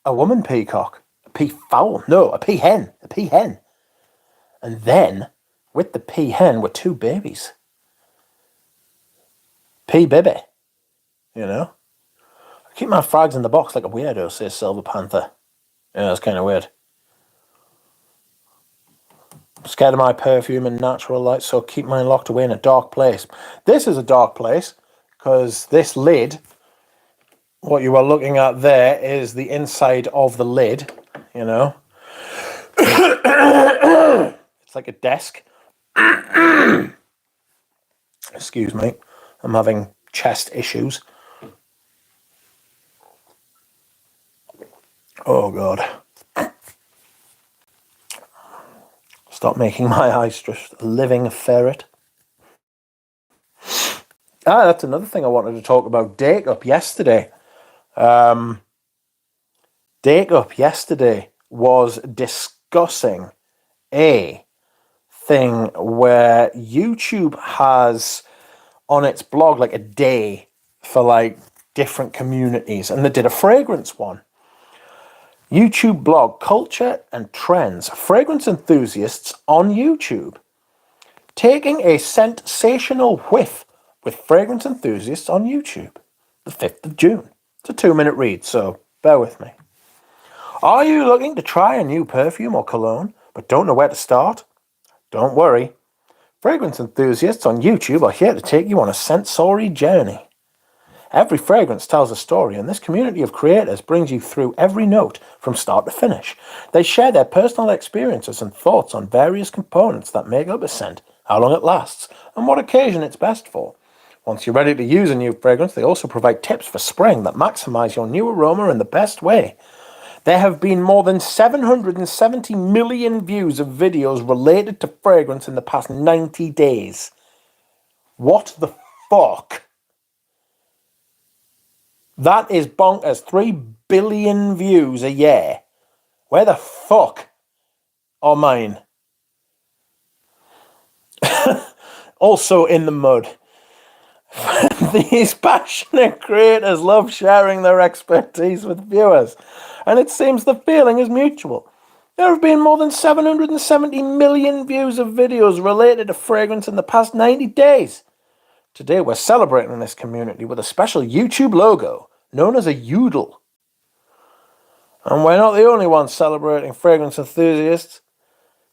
S1: a woman peacock. A peafowl. No, a peahen. A peahen. And then, with the peahen were two babies. Baby. You know? I keep my frags in the box like a weirdo, says Silver Panther. Yeah, that's kind of weird. I'm scared of my perfume and natural light, so keep mine locked away in a dark place. This is a dark place, because this lid, what you are looking at there is the inside of the lid, you know. It's like a desk. Excuse me. I'm having chest issues. Oh, God. Stop making my eyes just a living ferret. That's another thing I wanted to talk about. Date Up yesterday. Date Up yesterday was discussing a thing where YouTube has on its blog like a day for like different communities, and they did a fragrance one. YouTube blog Culture and Trends, fragrance enthusiasts on YouTube, taking a sensational whiff with fragrance enthusiasts on YouTube, the 5th of June. It's a 2-minute read, so bear with me. Are you looking to try a new perfume or cologne, but don't know where to start? Don't worry. Fragrance enthusiasts on YouTube are here to take you on a sensory journey. Every fragrance tells a story, and this community of creators brings you through every note from start to finish. They share their personal experiences and thoughts on various components that make up a scent, how long it lasts, and what occasion it's best for. Once you're ready to use a new fragrance, they also provide tips for spraying that maximize your new aroma in the best way. There have been more than 770 million views of videos related to fragrance in the past 90 days. What the fuck? That is bonkers. 3 billion views a year. Where the fuck are mine? Also in the mud. These passionate creators love sharing their expertise with viewers, and it seems the feeling is mutual. There have been more than 770 million views of videos related to fragrance in the past 90 days. Today we're celebrating this community with a special YouTube logo known as a Yoodle. And we're not the only ones celebrating fragrance enthusiasts.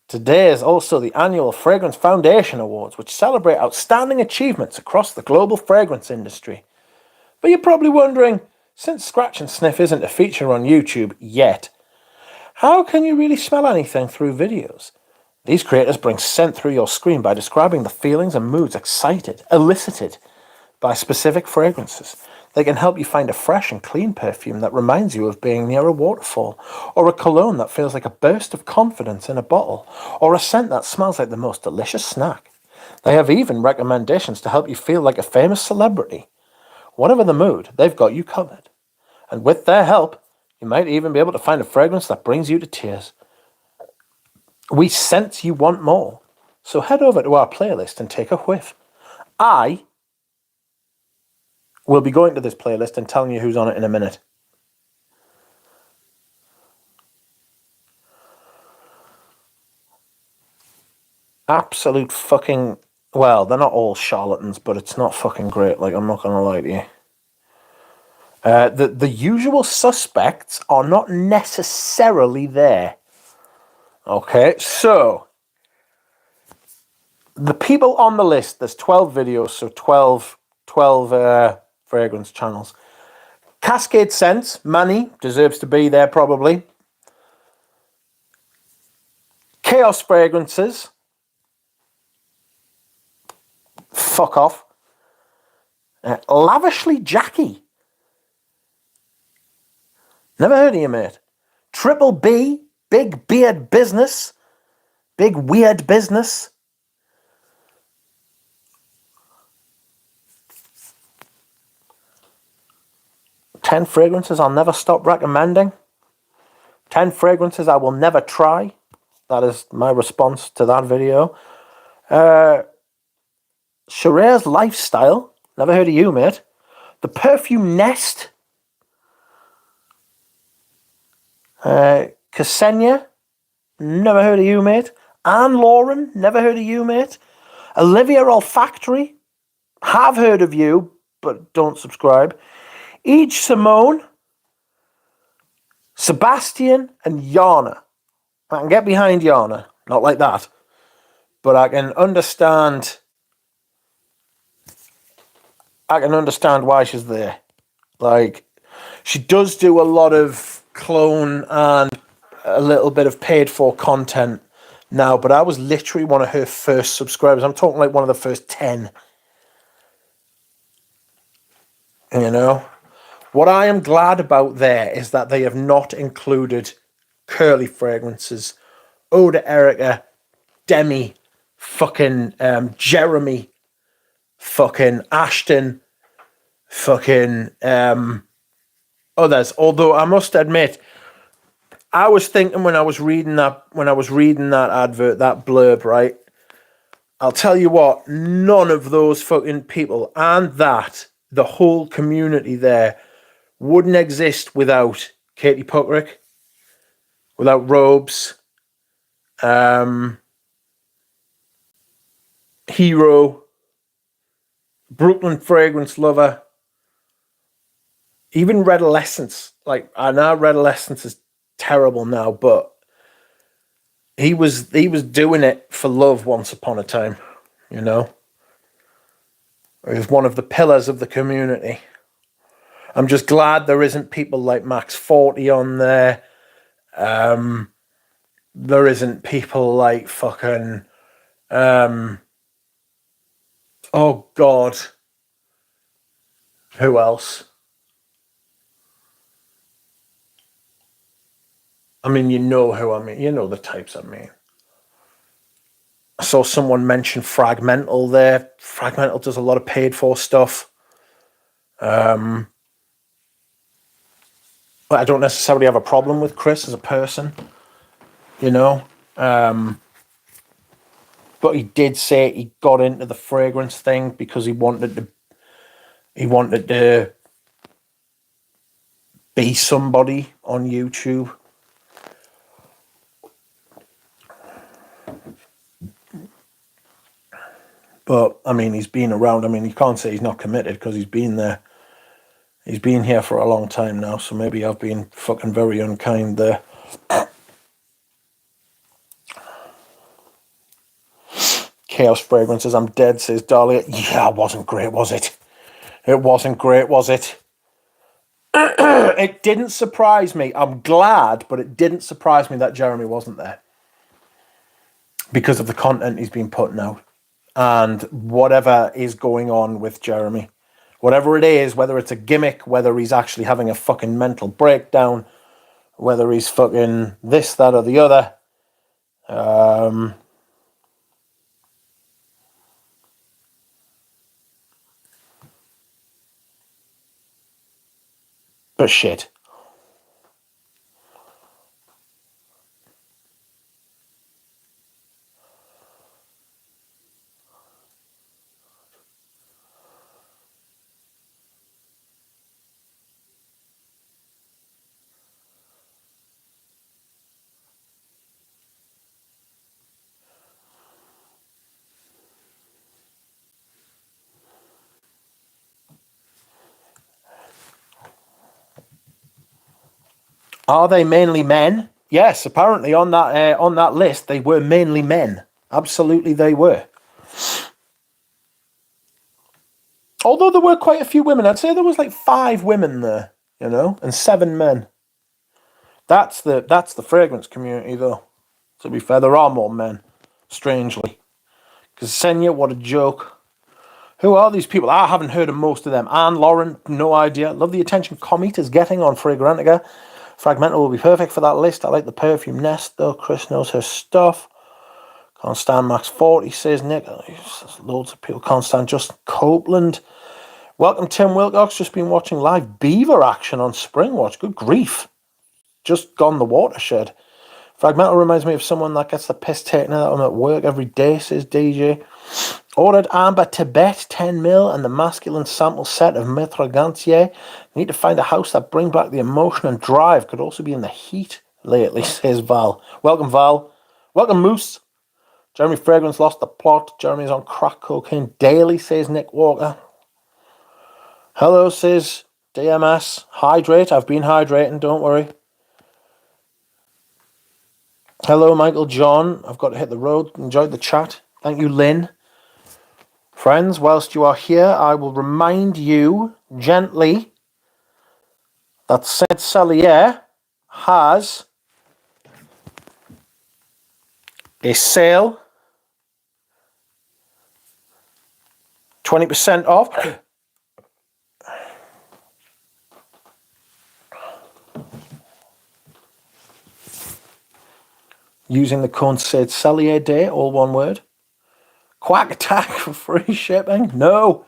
S1: Today is also the annual Fragrance Foundation Awards, which celebrate outstanding achievements across the global fragrance industry. But you're probably wondering, since Scratch and Sniff isn't a feature on YouTube yet, how can you really smell anything through videos? These creators bring scent through your screen by describing the feelings and moods elicited by specific fragrances. They can help you find a fresh and clean perfume that reminds you of being near a waterfall, or a cologne that feels like a burst of confidence in a bottle, or a scent that smells like the most delicious snack. They have even recommendations to help you feel like a famous celebrity. Whatever the mood, they've got you covered. And with their help, you might even be able to find a fragrance that brings you to tears. We sense you want more, so head over to our playlist and take a whiff. I will be going to this playlist and telling you who's on it in a minute. Absolute fucking... Well, they're not all charlatans, but it's not fucking great, like, I'm not going to lie to you. The usual suspects are not necessarily there. Okay, so... The people on the list, there's 12 videos, so 12 fragrance channels. Cascade Scents, Manny, deserves to be there probably. Chaos Fragrances, fuck off. Lavishly Jackie, never heard of you, mate. Triple B, Big Beard Business, Big Weird Business. Ten fragrances I'll never stop recommending. 10 fragrances I will never try. That is my response to that video. Selier's Lifestyle. Never heard of you, mate. The Perfume Nest. Ksenia. Never heard of you, mate. Anne Lauren. Never heard of you, mate. Olivia Olfactory. Have heard of you, but don't subscribe. Ige Simone. Sebastian and Yana. I can get behind Yana. Not like that. But I can understand why she's there. Like, she does do a lot of clone and a little bit of paid for content now, but I was literally one of her first subscribers. I'm talking like one of the first 10. You know? What I am glad about there is that they have not included curly fragrances. Eau de Erica, Demi, fucking Jeremy, fucking Ashton, fucking others. Although I must admit, I was thinking when I was reading that advert, that blurb, right? I'll tell you what, none of those fucking people and the whole community there wouldn't exist without Katie Puckrick, without Robes, Hero, Brooklyn Fragrance Lover, even Redolescence. Like, I know Redolescence is terrible now, but he was doing it for love once upon a time, you know? He was one of the pillars of the community. I'm just glad there isn't people like Max 40 on there. There isn't people like fucking... oh, God. Who else? I mean, you know who I mean. You know the types I mean. I saw someone mention Fragmental there. Fragmental does a lot of paid for stuff. But I don't necessarily have a problem with Chris as a person, you know. But he did say he got into the fragrance thing because he wanted to be somebody on YouTube. But, I mean, he's been around. I mean, you can't say he's not committed because he's been there. He's been here for a long time now, so maybe I've been fucking very unkind there. Chaos Fragrances, I'm dead, says Dahlia. Yeah, it wasn't great, was it? It wasn't great, was it? It didn't surprise me. I'm glad, but it didn't surprise me that Jeremy wasn't there. because of the content he's been putting out and whatever is going on with Jeremy. Whatever it is, whether it's a gimmick, whether he's actually having a fucking mental breakdown, whether he's fucking this, that, or the other. But shit. Are they mainly men? Yes, apparently on that list they were mainly men. Absolutely, they were. Although there were quite a few women, I'd say there was like 5 women there, and 7 men. That's the fragrance community, though. To be fair, there are more men, strangely. Because Selier, what a joke. Who are these people? I haven't heard of most of them. Anne, Lauren, no idea. Love the attention Comet is getting on Fragrantica. Fragmental will be perfect for that list. I like the Perfume Nest, though. Chris knows her stuff. Can't stand Max 40, says Nick. There's loads of people. Can't stand Justin Copeland. Welcome, Tim Wilcox. Just been watching live beaver action on Springwatch. Good grief. Just gone the watershed. Fragmental reminds me of someone that gets the piss taken out of them at work every day, says DJ. Ordered Amber Tibet 10ml and the masculine sample set of Maître Gantier. Need to find a house that brings back the emotion and drive. Could also be in the heat lately, says Val. Welcome, Val. Welcome, Moose. Jeremy Fragrance lost the plot. Jeremy's on crack cocaine daily, says Nick Walker. Hello, says DMS. Hydrate. I've been hydrating, don't worry. Hello, Michael John. I've got to hit the road. Enjoyed the chat. Thank you, Lynn. Friends, whilst you are here, I will remind you gently that said Selier has a sale, 20% off. Using the code said Selier Day, all one word. Quack Attack for free shipping? No,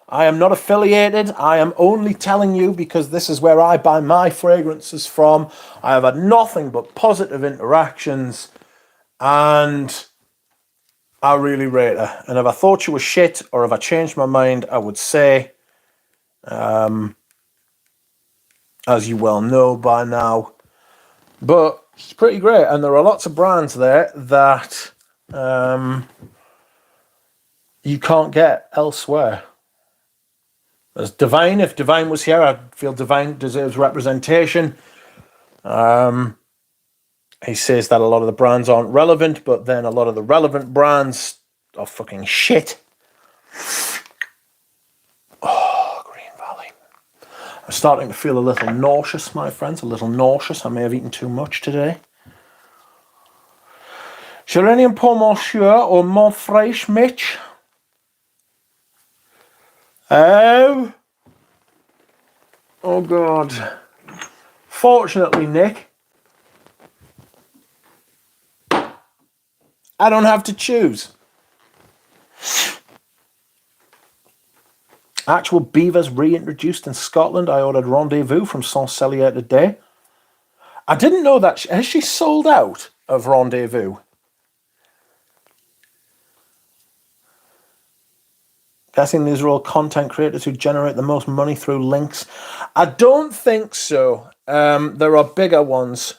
S1: I am not affiliated. I am only telling you because this is where I buy my fragrances from. I have had nothing but positive interactions and I really rate her. And if I thought she was shit or if I changed my mind, I would say, as you well know by now. But she's pretty great. And there are lots of brands there that you can't get elsewhere. There's Divine. If Divine was here, I'd feel Divine deserves representation. He says that a lot of the brands aren't relevant, but then a lot of the relevant brands are fucking shit. Oh, Green Valley. I'm starting to feel a little nauseous, my friends. A little nauseous. I may have eaten too much today. Geranium pour Monsieur or Mont Fraîche, Mitch? Oh God. Fortunately, Nick, I don't have to choose. Actual beavers reintroduced in Scotland. I ordered Rendezvous from Selier today. I didn't know that. Has she sold out of Rendezvous? Guessing these are all content creators who generate the most money through links. I don't think so. There are bigger ones.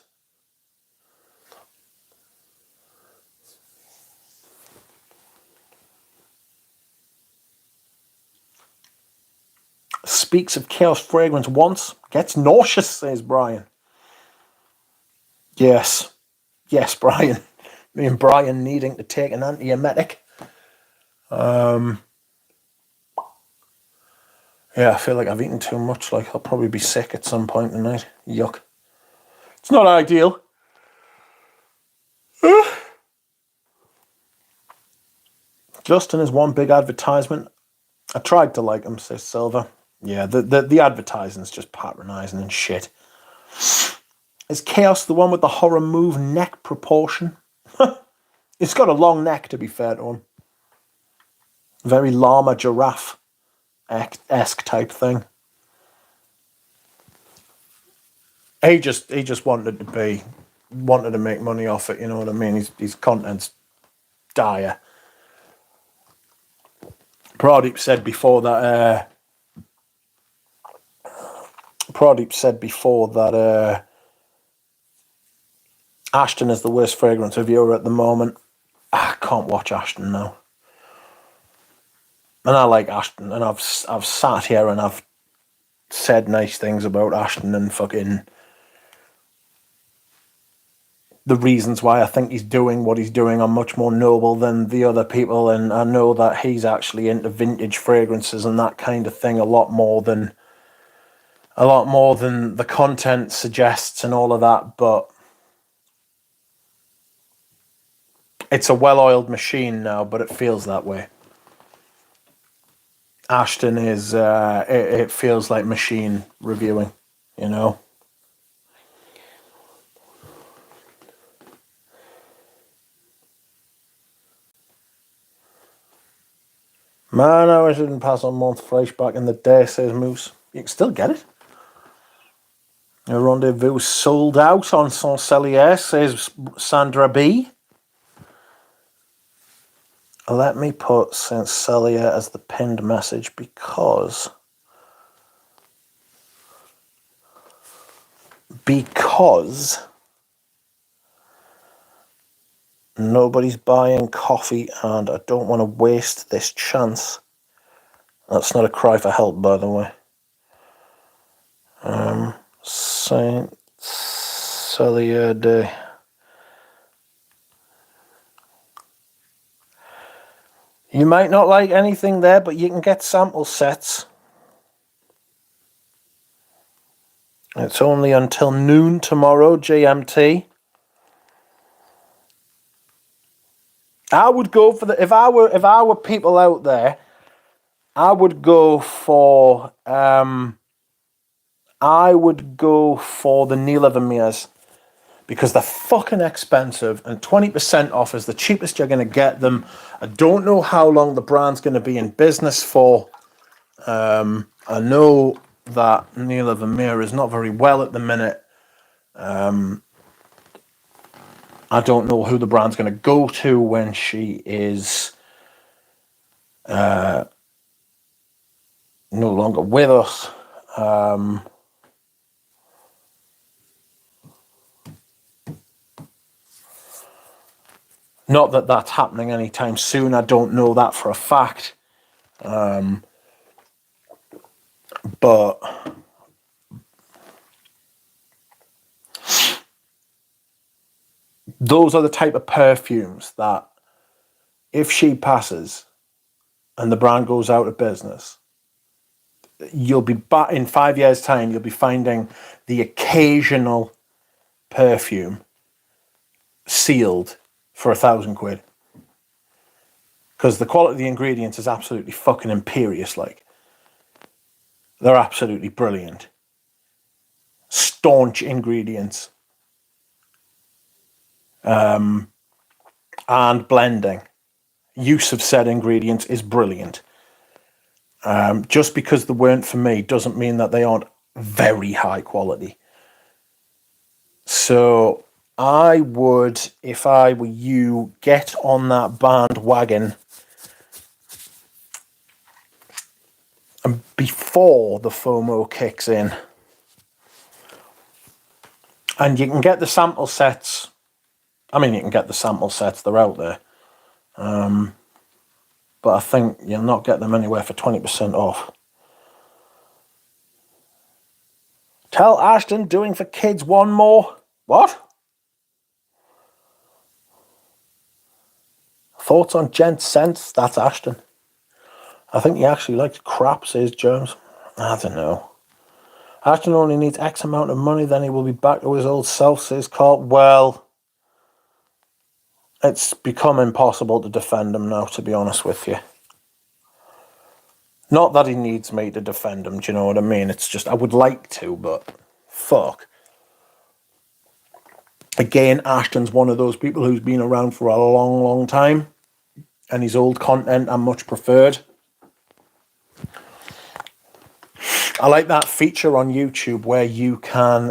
S1: Speaks of chaos fragrance once, gets nauseous, says Brian. Yes, Brian. Me and Brian needing to take an antiemetic. Yeah, I feel like I've eaten too much. Like I'll probably be sick at some point tonight. Yuck. It's not ideal. Justin is one big advertisement. I tried to like him, says Silver. Yeah, the advertising's just patronising and shit. Is Chaos the one with the horror move neck proportion? It's got a long neck, to be fair to him. Very llama giraffe-esque type thing. He just wanted to make money off it, you know what I mean? His content's dire. Pradeep said before that Ashton is the worst fragrance reviewer at the moment. I can't watch Ashton now. And I like Ashton, and I've sat here and I've said nice things about Ashton and fucking the reasons why I think he's doing what he's doing are much more noble than the other people, and I know that he's actually into vintage fragrances and that kind of thing a lot more than the content suggests and all of that, but it's a well-oiled machine now, but it feels that way. Ashton is, it feels like machine reviewing, you know? Man, I wish I didn't pass on Montfresh back in the day, says Moose. You can still get it. A rendezvous sold out on Selier, says Sandra B. Let me put Saint Selier as the pinned message because nobody's buying coffee and I don't want to waste this chance. That's not a cry for help, by the way. Saint Selier Day. You might not like anything there, but you can get sample sets. It's only until noon tomorrow, GMT. I would go for if I were people out there, I would go for the Neela Vermeers because they're fucking expensive and 20% off is the cheapest you're going to get them. I don't know how long the brand's going to be in business for. I know that Neela Vermeer is not very well at the minute. I don't know who the brand's going to go to when she is no longer with us. Not that that's happening anytime soon. I don't know that for a fact. But those are the type of perfumes that if she passes and the brand goes out of business, you'll be back in 5 years' time, you'll be finding the occasional perfume sealed for £1,000. Because the quality of the ingredients is absolutely fucking imperious, like. They're absolutely brilliant. Staunch ingredients. And blending. Use of said ingredients is brilliant. Just because they weren't for me doesn't mean that they aren't very high quality. So I would, if I were you, get on that bandwagon before the FOMO kicks in. And you can get the sample sets. I mean, you can get the sample sets, they're out there. But I think you'll not get them anywhere for 20% off. Tell Ashton doing for kids one more. What? Thoughts on Gent Sense? That's Ashton. I think he actually likes crap, says Jones. I don't know. Ashton only needs X amount of money, then he will be back to his old self, says Carl. Well, It's become impossible to defend him now, to be honest with you. Not that he needs me to defend him, do you know what I mean? It's just, I would like to, but fuck. Again, Ashton's one of those people who's been around for a long, long time, and his old content I much preferred. I like that feature on YouTube where you can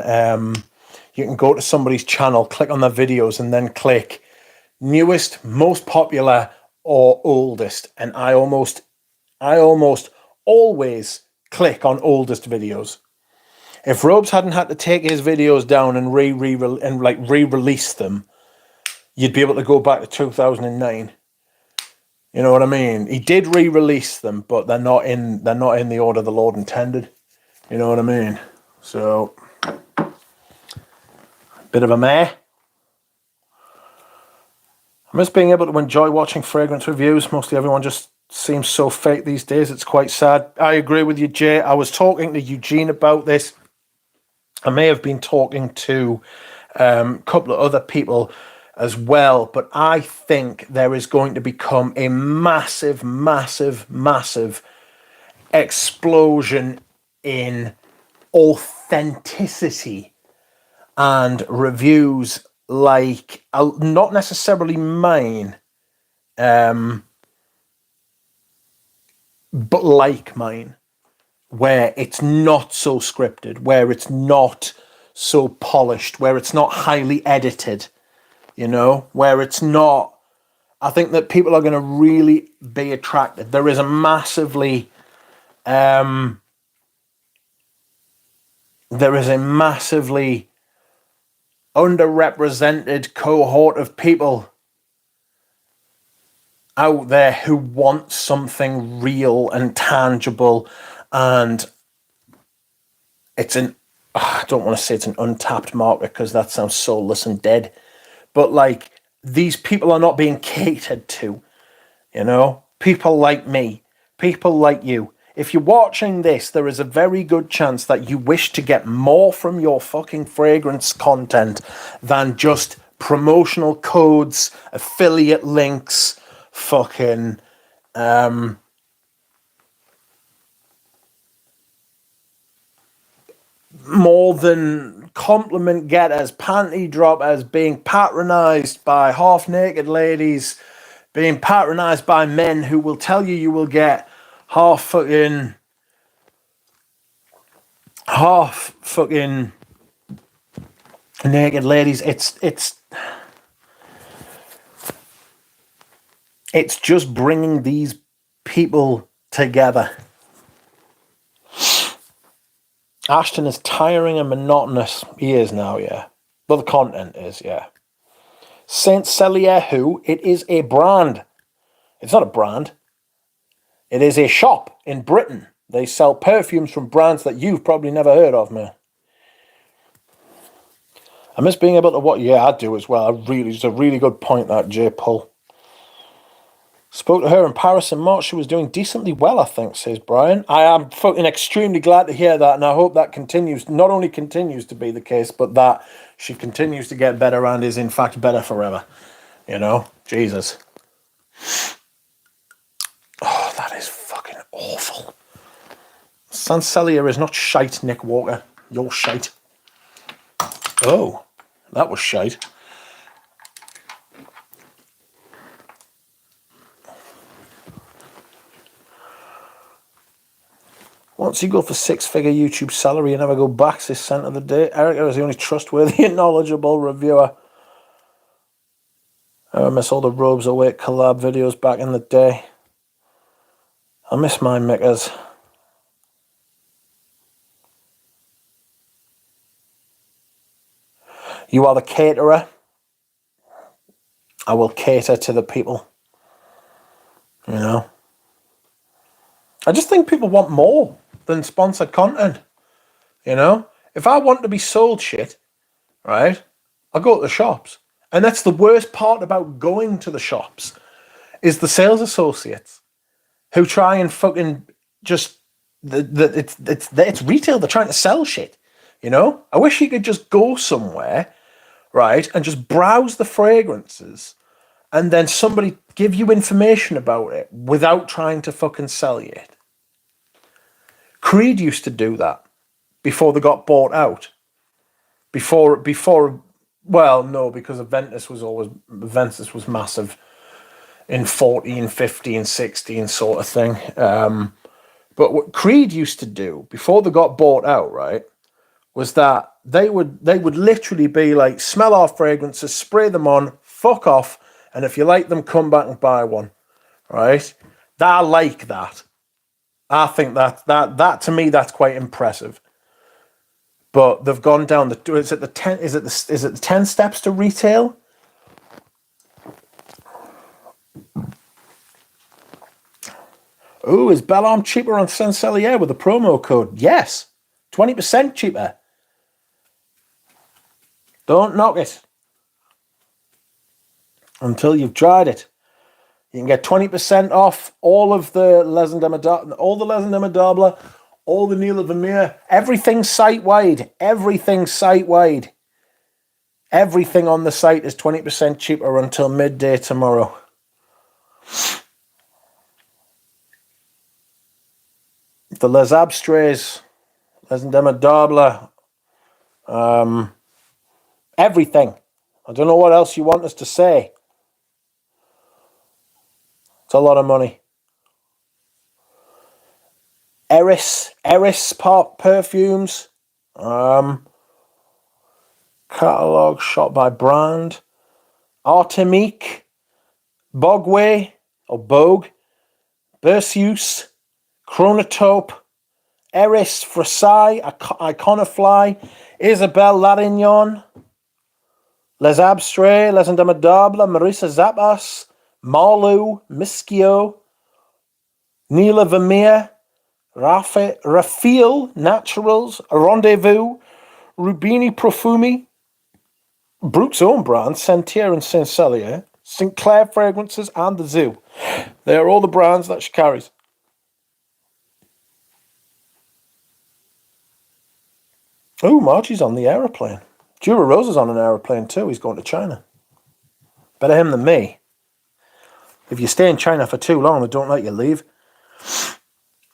S1: go to somebody's channel, click on their videos, and then click newest, most popular, or oldest. And I almost always click on oldest videos. If Robes hadn't had to take his videos down and re-release them, you'd be able to go back to 2009. You know what I mean? He did re-release them, but they're not in the order the Lord intended. You know what I mean? So, bit of a meh. I miss being able to enjoy watching fragrance reviews. Mostly everyone just seems so fake these days. It's quite sad. I agree with you, Jay. I was talking to Eugene about this. I may have been talking to a couple of other people as well, but I think there is going to become a massive, massive, massive explosion in authenticity and reviews like, not necessarily mine, but like mine, where it's not so scripted, where it's not so polished, where it's not highly edited, you know, where it's not. I think that people are going to really be attracted. There is a massively underrepresented cohort of people out there who want something real and tangible, and I don't want to say it's an untapped market because that sounds soulless and dead, but like, these people are not being catered to, you know? People like me, people like you. If you're watching this, there is a very good chance that you wish to get more from your fucking fragrance content than just promotional codes, affiliate links, fucking more than compliment getters, panty droppers, being patronized by half-naked ladies, being patronized by men who will tell you will get half fucking naked ladies. It's just bringing these people together. Ashton is tiring and monotonous. He is now, yeah. But the content is, yeah. Saint Selier, who? It is a brand. It's not a brand. It is a shop in Britain. They sell perfumes from brands that you've probably never heard of, man. I miss being able to watch. Yeah, I do as well. It's a really good point, that, J. Pull. Spoke to her in Paris in March. She was doing decently well, I think, says Brian. I am fucking extremely glad to hear that, and I hope that continues. Not only continues to be the case, but that she continues to get better and is, in fact, better forever. You know? Jesus. Oh, that is fucking awful. Saint Selier is not shite, Nick Walker. You're shite. Oh, that was shite. Once you go for six-figure YouTube salary, you never go back, says Cent of the Day. Erica is the only trustworthy and knowledgeable reviewer. I miss all the Robes Awake collab videos back in the day. I miss my makers. You are the caterer. I will cater to the people. You know? I just think people want more than sponsored content. You know? If I want to be sold shit, right, I'll go to the shops. And that's the worst part about going to the shops, is the sales associates who try and fucking just... It's retail. They're trying to sell shit. You know? I wish you could just go somewhere, right, and just browse the fragrances and then somebody give you information about it without trying to fucking sell you it. Creed used to do that before they got bought out. Well, no, because Aventus was massive in 14, 15, 16 sort of thing. But what Creed used to do before they got bought out, right, was that they would literally be like, smell our fragrances, spray them on, fuck off, and if you like them, come back and buy one, right? I like that. I think that to me, that's quite impressive. But they've gone down is it the 10 steps to retail? Oh, is Bellarme cheaper on Selier with a promo code? Yes. 20% cheaper. Don't knock it until you've tried it. You can get 20% off all of the Les Indemnisables, all the Les Indemnisables, all the Neil Vermeer, everything site-wide. Everything site-wide. Everything on the site is 20% cheaper until midday tomorrow. The Les Abstraits, Les Indemnisables, everything. I don't know what else you want us to say. It's a lot of money. Eris perfumes. Catalogue shot by brand. Artemique. Bogway or Bogue. Berceuse. Chronotope. Eris Versailles. Iconofly. Isabelle Larignon. Les Abstraits. Les Indemnisables. Marisa Zapas. Marlou. Mischio. Neela Vermeer. Raphael Naturals, Rendezvous, Rubini Profumi, Brooks' own brand, Sentier and Saint Selier, St. Clair Fragrances, and the Zoo. They are all the brands that she carries. Oh, Margie's on the aeroplane. Dura Rosa's on an aeroplane too. He's going to China. Better him than me. If you stay in China for too long, they don't let you leave.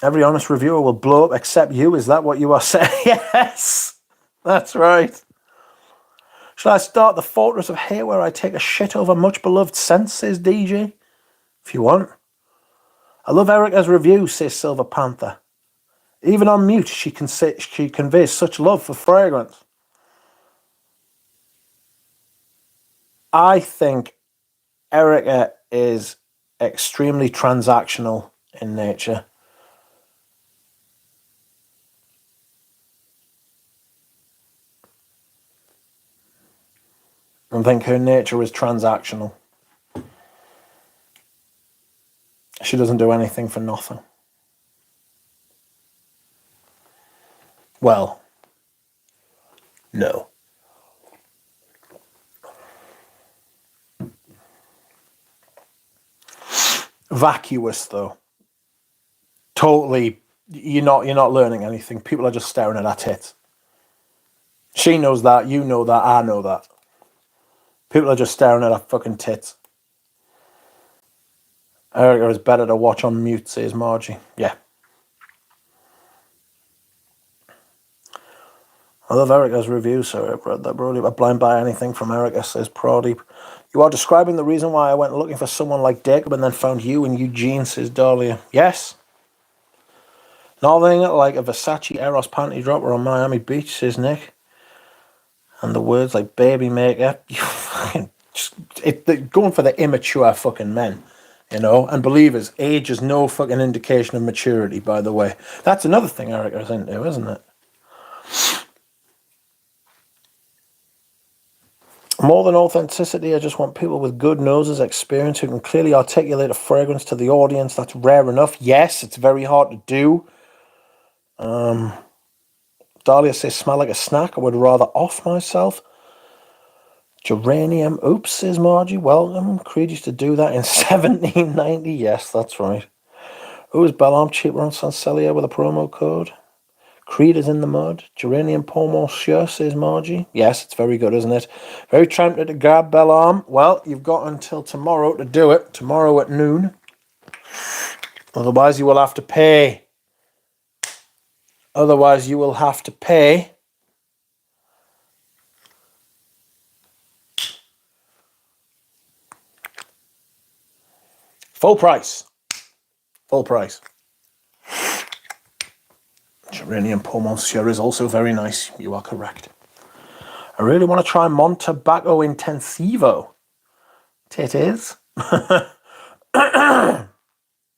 S1: Every honest reviewer will blow up except you. Is that what you are saying? Yes, that's right. Shall I start the Fortress of Hate where I take a shit over much beloved scents, says DJ? If you want. I love Erica's review, says Silver Panther. Even on mute, she conveys such love for fragrance. I think Erica is extremely transactional in nature. I think her nature is transactional. She doesn't do anything for nothing. Well, no. Vacuous, though. Totally, you're not learning anything. People are just staring at her tits. She knows that, you know that, I know that. People are just staring at her fucking tits. Erica is better to watch on mute, says Margie. Yeah. I love Erica's review, so I've read that, Brody. I blind buy anything from Erica, says Pradeep. You are describing the reason why I went looking for someone like Jacob and then found you and Eugene, says Dahlia. Yes. Nothing like a Versace Eros panty dropper on Miami Beach, says Nick. And the words like baby maker, you fucking going for the immature fucking men, you know. And believers, age is no fucking indication of maturity, by the way. That's another thing Erica's into, isn't it? More than authenticity, I just want people with good noses, experience, who can clearly articulate a fragrance to the audience. That's rare enough. Yes, it's very hard to do. Dahlia says, smell like a snack. I would rather off myself. Geranium. Oops, says Margie. Welcome. Creed used to do that in 1790. Yes, that's right. Oh, is Bellarme cheaper on Saint Selier with a promo code? Creed is in the mud. Geranium pour monsieur, says Margie. Yes, it's very good, isn't it? Very tempted to grab Bellarm. Well, you've got until tomorrow to do it. Tomorrow at noon. Otherwise, you will have to pay. Otherwise, you will have to pay. Full price. Full price. Geranium pour monsieur is also very nice. You are correct. I really want to try Montebaco Intensivo. It is.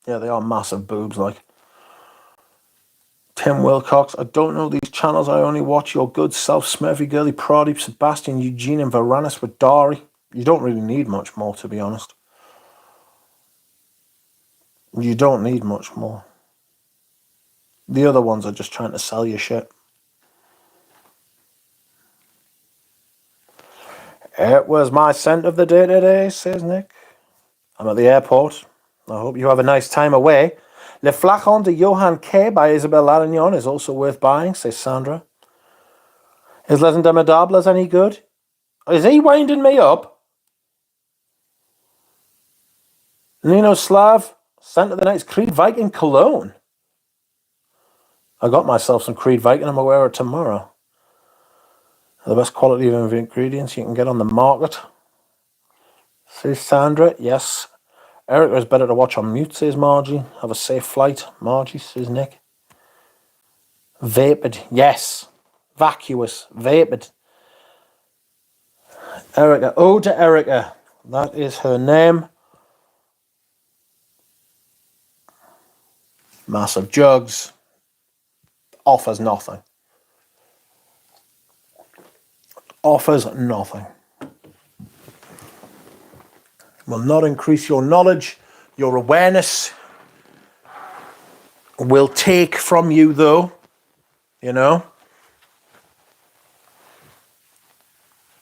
S1: Yeah, they are massive boobs, like. Tim Wilcox, I don't know these channels. I only watch your good self, Smurfy Girly, Pradeep, Sebastian, Eugene, and Varanus with Dari. You don't really need much more, to be honest. You don't need much more. The other ones are just trying to sell you shit. It was my scent of the day today, says Nick. I'm at the airport. I hope you have a nice time away. Le Flacon de Johann K by Isabelle Larignon is also worth buying, says Sandra. Is Les Indemedables any good? Is he winding me up? Nino Slav, scent of the night's Creed Viking cologne. I got myself some Creed Viking. I'm aware of tomorrow. The best quality of ingredients you can get on the market. Says Sandra. Yes. Erica is better to watch on mute, says Margie. Have a safe flight, Margie, says Nick. Vapid. Yes. Vacuous. Vapid. Erica. Ode to Erica. That is her name. Massive jugs. Offers nothing. Offers nothing. Will not increase your knowledge, your awareness. Will take from you, though. You know?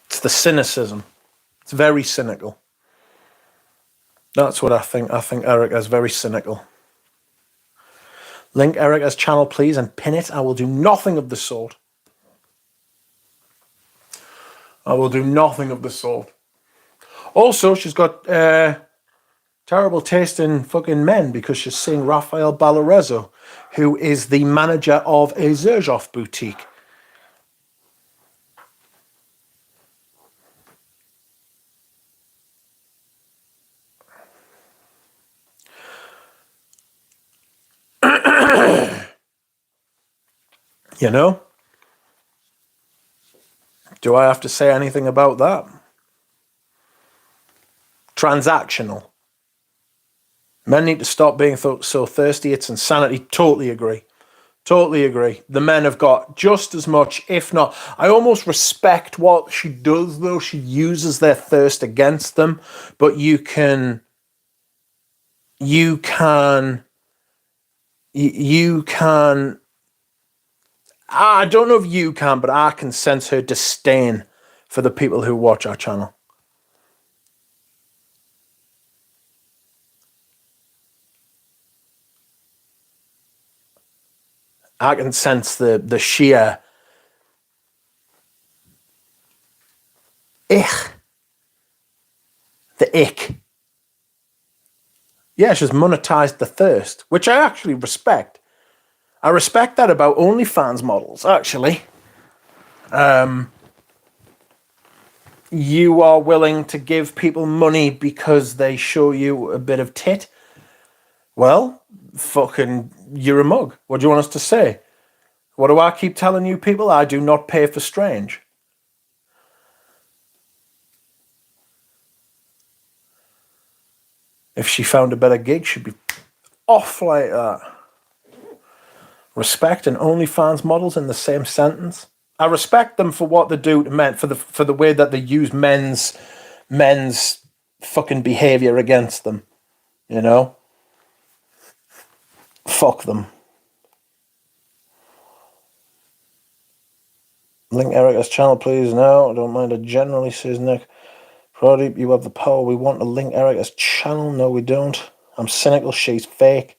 S1: It's the cynicism. It's very cynical. That's what I think. I think Erica is very cynical. Link Erica's channel, please, and pin it. I will do nothing of the sort. I will do nothing of the sort. Also, she's got terrible taste in fucking men because she's seeing Rafael Balarezo, who is the manager of a Zerjoff boutique. You know? Do I have to say anything about that? Transactional. Men need to stop being so thirsty. It's insanity. Totally agree. Totally agree. The men have got just as much, if not. I almost respect what she does, though. She uses their thirst against them. But I don't know if you can, but I can sense her disdain for the people who watch our channel. I can sense the sheer ich. The ick. Yeah, she's monetized the thirst, which I actually respect. I respect that about OnlyFans models, actually. You are willing to give people money because they show you a bit of tit. Well, fucking, you're a mug. What do you want us to say? What do I keep telling you people? I do not pay for strange. If she found a better gig, she'd be off like that. Respect and OnlyFans models in the same sentence. I respect them for what they do to men, for the way that they use men's fucking behavior against them. You know? Fuck them. Link Erica's channel, please. No, I don't mind it generally, says Nick. Pradeep, you have the power. We want to link Erica's channel. No, we don't. I'm cynical. She's fake.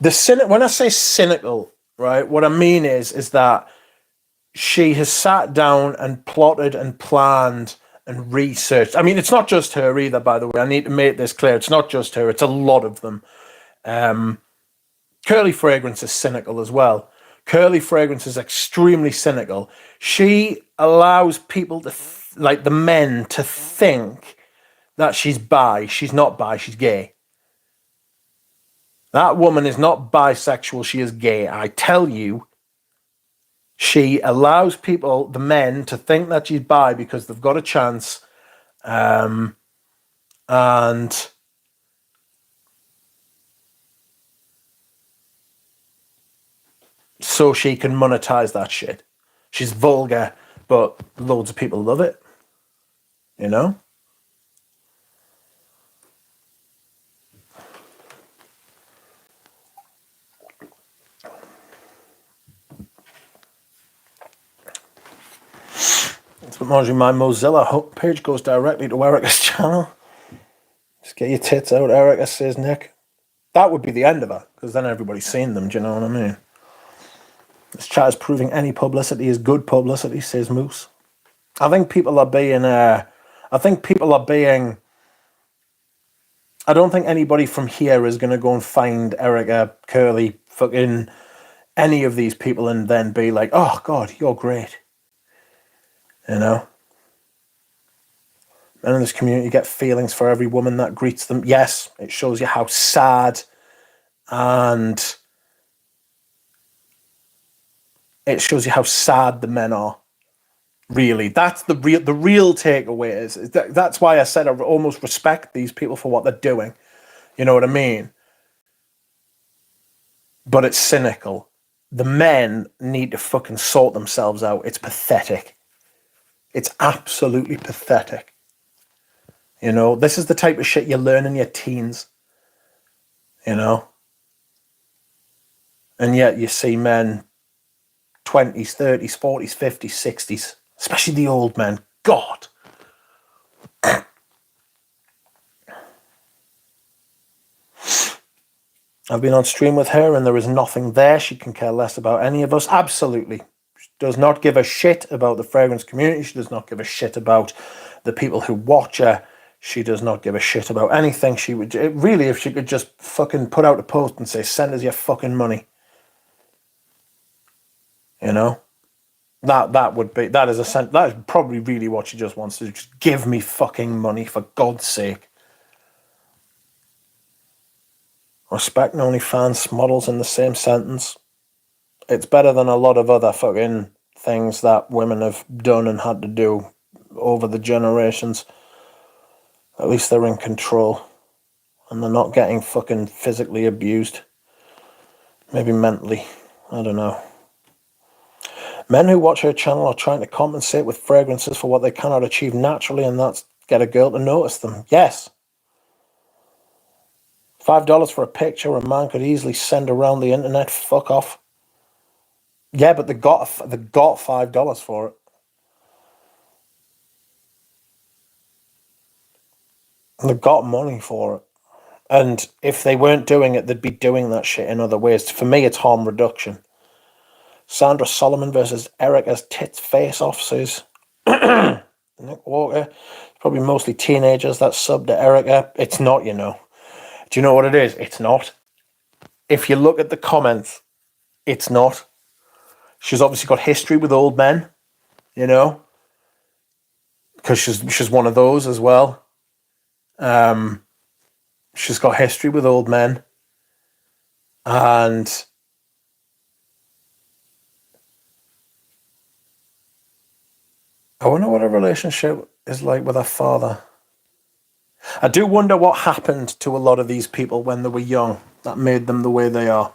S1: When I say cynical, right? What I mean is that she has sat down and plotted and planned and researched. I mean, it's not just her either, by the way. I need to make this clear. It's not just her. It's a lot of them. Curly Fragrance is cynical as well. Curly Fragrance is extremely cynical. She allows people to, like the men, to think that she's bi. She's not bi, she's gay. That woman is not bisexual, she is gay. I tell you, she allows people, the men, to think that she's bi because they've got a chance. And so she can monetize that shit. She's vulgar, but loads of people love it. You know? But Marjorie, my Mozilla page goes directly to Erica's channel. Just get your tits out, Erica, says Nick. That would be the end of it, because then everybody's seen them, do you know what I mean? This chat is proving any publicity is good publicity, says Moose. I think people are being... I don't think anybody from here is going to go and find Erica, Curly, fucking any of these people and then be like, oh, God, you're great. You know? Men in this community get feelings for every woman that greets them. Yes, it shows you how sad and it shows you how sad the men are. Really, that's the real takeaway is that's why I said I almost respect these people for what they're doing. You know what I mean? But it's cynical. The men need to fucking sort themselves out. It's pathetic. It's absolutely pathetic. You know, this is the type of shit you learn in your teens. You know? And yet you see men 20s, 30s, 40s, 50s, 60s, especially the old men. God. I've been on stream with her and there is nothing there. She can care less about any of us. Absolutely. She does not give a shit about the fragrance community. She does not give a shit about the people who watch her. She does not give a shit about anything. She would really, if she could just fucking put out a post and say, send us your fucking money. You know? That is probably really what she just wants to do. Just give me fucking money, for God's sake. Respect and OnlyFans models in the same sentence. It's better than a lot of other fucking things that women have done and had to do over the generations. At least they're in control. And they're not getting fucking physically abused. Maybe mentally. I don't know. Men who watch her channel are trying to compensate with fragrances for what they cannot achieve naturally, and that's get a girl to notice them. Yes. $5 for a picture a man could easily send around the internet. Fuck off. Yeah, but they got $5 for it. They got money for it. And if they weren't doing it, they'd be doing that shit in other ways. For me, it's harm reduction. Sandra Solomon versus Erica's tits face off, says Nick Walker. Probably mostly teenagers that sub to Erica. It's not, you know. Do you know what it is? It's not. If you look at the comments, it's not. She's obviously got history with old men, you know, because she's one of those as well. She's got history with old men, and I wonder what her relationship is like with her father. I do wonder what happened to a lot of these people when they were young that made them the way they are.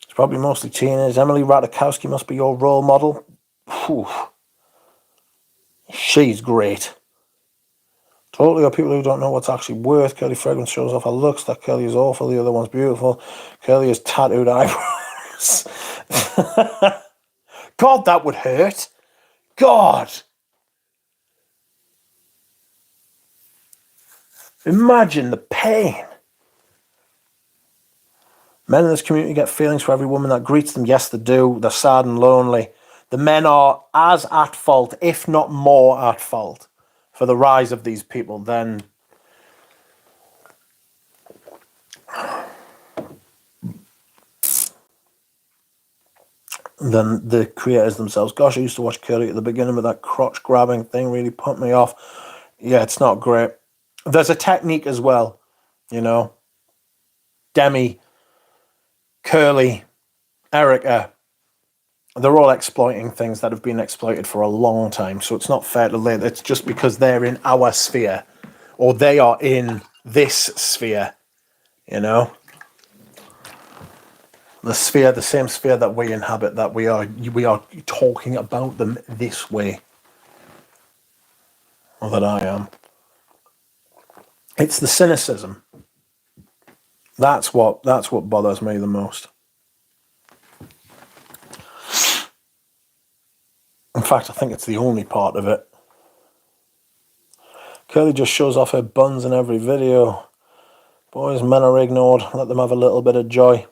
S1: It's probably mostly teenagers. Emily Ratajkowski must be your role model. Whew. She's great. Totally got people who don't know what's actually worth. Curly Fragrance shows off her looks. That Curly is awful. The other one's beautiful. Curly has tattooed eyebrows. God, that would hurt. God. Imagine the pain. Men in this community get feelings for every woman that greets them. Yes, they do. They're sad and lonely. The men are as at fault, if not more at fault, for the rise of these people than the creators themselves. Gosh, I used to watch Curly at the beginning, but that crotch grabbing thing really put me off. Yeah, it's not great. There's a technique as well, you know. Demi, Curly, Erica, they're all exploiting things that have been exploited for a long time. So it's not fair to lay. It's just because they're in our sphere, or they are in this sphere, you know. The sphere, the same sphere that we inhabit, that we are talking about them this way, or that I am. It's the cynicism. That's what bothers me the most. In fact, I think it's the only part of it. Curly just shows off her buns in every video. Boys, men are ignored. Let them have a little bit of joy.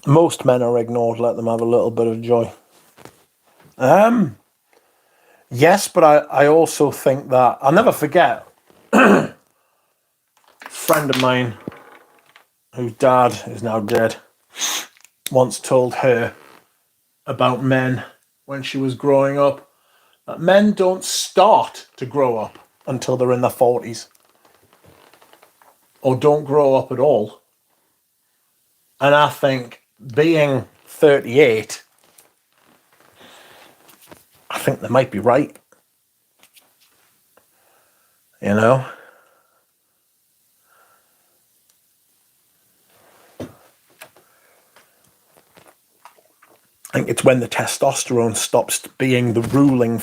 S1: Most men are ignored. Let them have a little bit of joy. Yes, but I also think that I'll never forget a friend of mine whose dad is now dead once told her about men when she was growing up that men don't start to grow up until they're in their 40s, or don't grow up at all. And I think being 38, I think they might be right. You know? I think it's when the testosterone stops being the ruling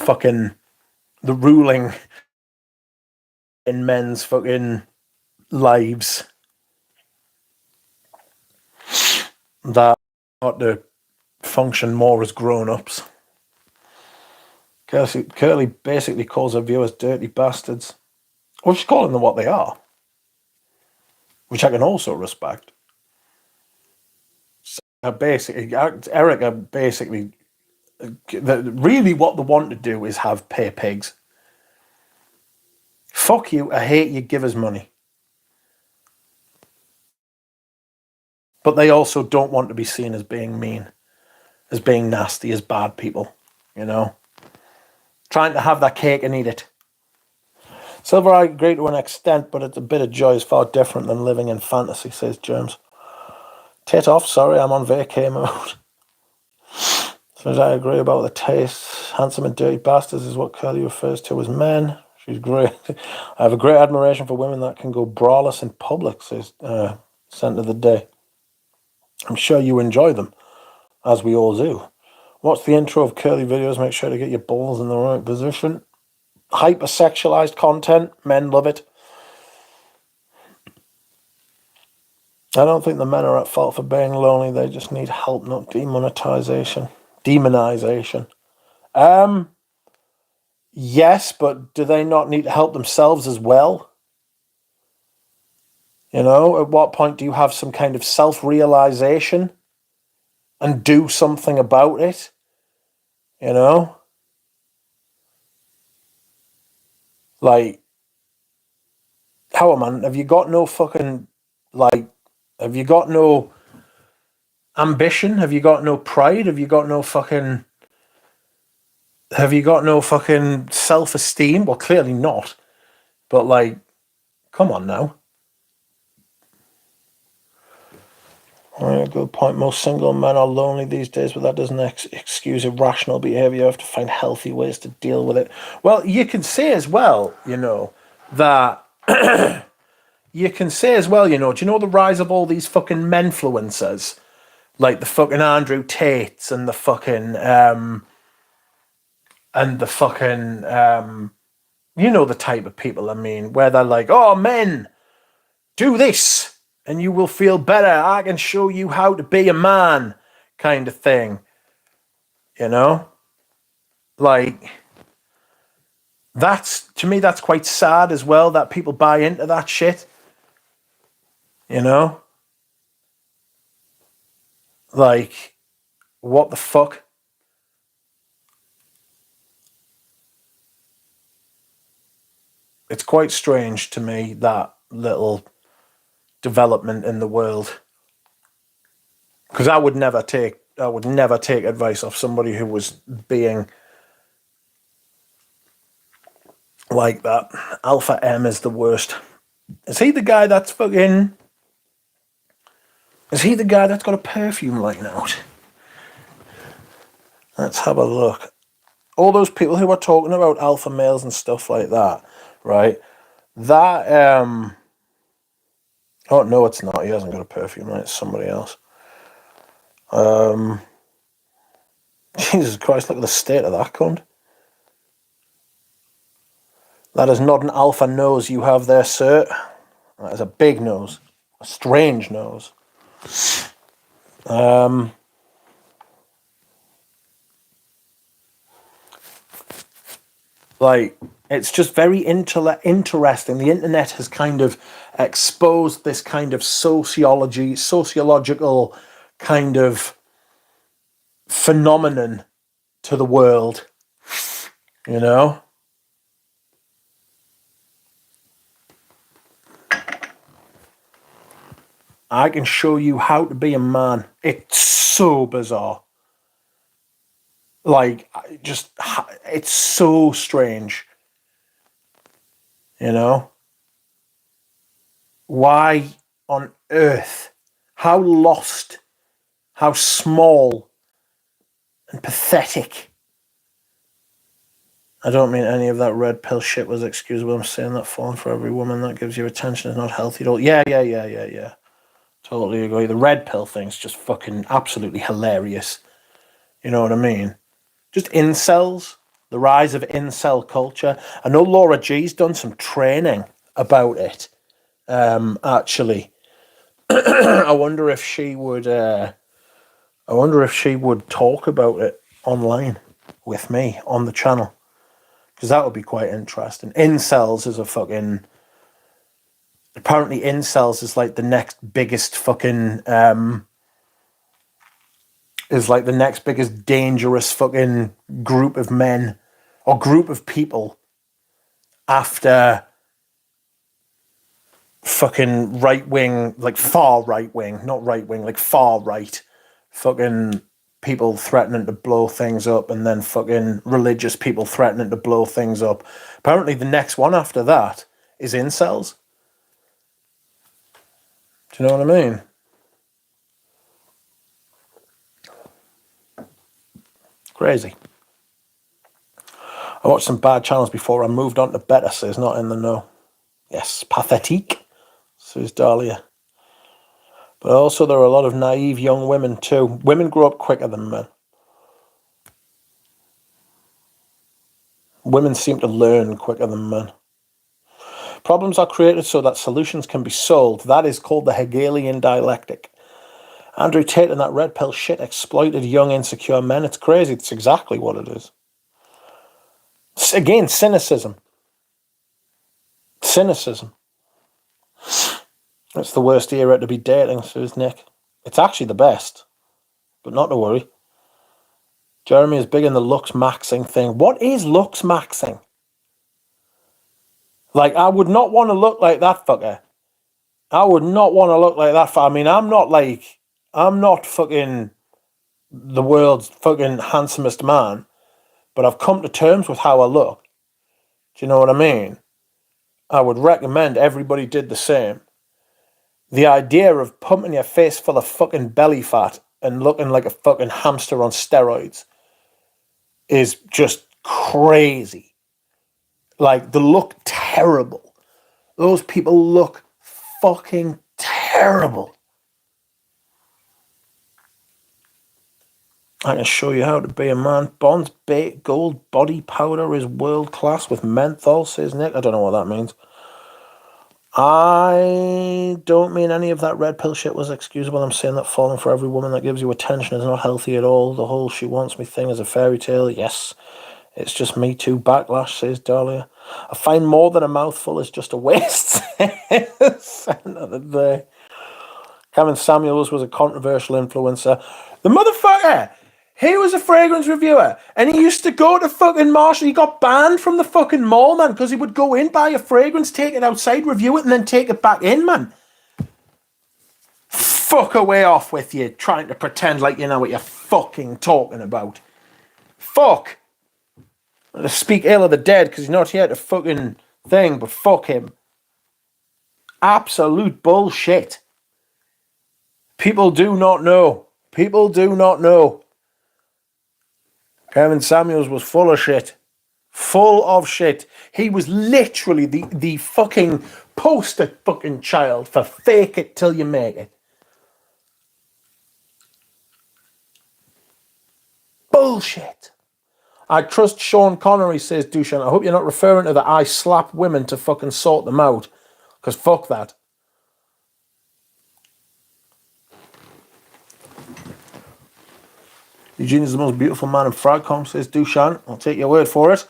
S1: in men's fucking lives that ought to function more as grown-ups. Curly basically calls her viewers dirty bastards. Well, she's calling them what they are, which I can also respect. So Erica basically, really what they want to do is have pay pigs. Fuck you, I hate you, give us money. But they also don't want to be seen as being mean, as being nasty, as bad people, you know? Trying to have that cake and eat it. Silver, I agree to an extent, but it's a bit of joy is far different than living in fantasy, says Germs. Tit off, sorry, I'm on vacay mode. So I agree about the taste. Handsome and dirty bastards is what Curly refers to as men. She's great. I have a great admiration for women that can go braless in public, says Scent of the Day. I'm sure you enjoy them, as we all do. Watch the intro of Curly videos, make sure to get your balls in the right position. Hypersexualized content, men love it. I don't think the men are at fault for being lonely, they just need help, not demonetization. Demonization. Yes, but do they not need to help themselves as well? You know, at what point do you have some kind of self-realization and do something about it? You know? Like, how, man, have you got no fucking, like, have you got no ambition? Have you got no pride? Have you got no fucking self-esteem? Well, clearly not. But, like, come on now. Good point. Most single men are lonely these days, but that doesn't excuse irrational behavior. You have to find healthy ways to deal with it. Well, you can say as well, you know, that you can say as well, you know, do you know the rise of all these fucking menfluencers? Like the fucking Andrew Tates and the fucking you know the type of people I mean, where they're like, oh, men, do this and you will feel better. I can show you how to be a man, kind of thing. You know? Like, To me, that's quite sad as well, that people buy into that shit. You know? Like, what the fuck? It's quite strange to me, that little development in the world. Because I would never take advice off somebody who was being like that. Alpha M is the worst. Is he the guy that's fucking... Is he the guy that's got a perfume line out? Let's have a look. All those people who are talking about alpha males and stuff like that, right? That, oh, no, it's not. He hasn't got a perfume line. It's somebody else. Jesus Christ, look at the state of that cunt. That is not an alpha nose you have there, sir. That is a big nose. A strange nose. Like, it's just very interesting. The internet has kind of exposed this kind of sociological kind of phenomenon to the world, you know? I can show you how to be a man. It's so bizarre. Like, it's so strange. You know? Why on earth? How lost, how small and pathetic. I don't mean any of that red pill shit was excusable. I'm saying that falling for every woman that gives you attention is not healthy at all. Yeah. Totally agree. The red pill thing's just fucking absolutely hilarious. You know what I mean? Just incels, the rise of incel culture. I know Laura G's done some training about it, actually. I wonder if she would talk about it online with me on the channel. Because that would be quite interesting. Incels is a fucking... Apparently incels is like the next biggest fucking... is like the next biggest dangerous fucking group of men or group of people after fucking right-wing, like far right-wing, not right-wing, like far right fucking people threatening to blow things up, and then fucking religious people threatening to blow things up. Apparently the next one after that is incels. Do you know what I mean? Crazy. I watched some bad channels before I moved on to better, so it's not in the know. Yes, pathetique, says Dahlia. But also there are a lot of naive young women too. Women grow up quicker than men. Women seem to learn quicker than men. Problems are created so that solutions can be solved. That is called the Hegelian dialectic. Andrew Tate and that red pill shit exploited young insecure men. It's crazy. It's exactly what it is. Again, cynicism. Cynicism. It's the worst era to be dating, says Nick. It's actually the best. But not to worry. Jeremy is big in the looks maxing thing. What is looks maxing? Like, I would not want to look like that fucker. I would not want to look like that fucker. I mean, I'm not fucking the world's fucking handsomest man, but I've come to terms with how I look. Do you know what I mean? I would recommend everybody did the same. The idea of pumping your face full of fucking belly fat and looking like a fucking hamster on steroids is just crazy. Like, they look terrible. Those people look fucking terrible. I can show you how to be a man. Bond's baked gold body powder is world class with menthol, says Nick. I don't know what that means. I don't mean any of that red pill shit was excusable. I'm saying that falling for every woman that gives you attention is not healthy at all. The whole she wants me thing is a fairy tale. Yes, It's just Me Too backlash, says Dahlia. I find more than a mouthful is just a waste. End of the day. Kevin Samuels was a controversial influencer. The motherfucker! He was a fragrance reviewer, and he used to go to fucking Marshall. He got banned from the fucking mall, man, because he would go in, buy a fragrance, take it outside, review it, and then take it back in, man. Fuck away off with you, trying to pretend like you know what you're fucking talking about. Fuck. To speak ill of the dead, because he's not here to fucking thing, but fuck him. Absolute bullshit. People do not know. People do not know. Kevin Samuels was full of shit. Full of shit. He was literally the fucking poster fucking child for fake it till you make it. Bullshit. I trust Sean Connery, says Dushan. I hope you're not referring to the I slap women to fucking sort them out. Because fuck that. Eugene is the most beautiful man in Fragcom, says Dushan. I'll take your word for it.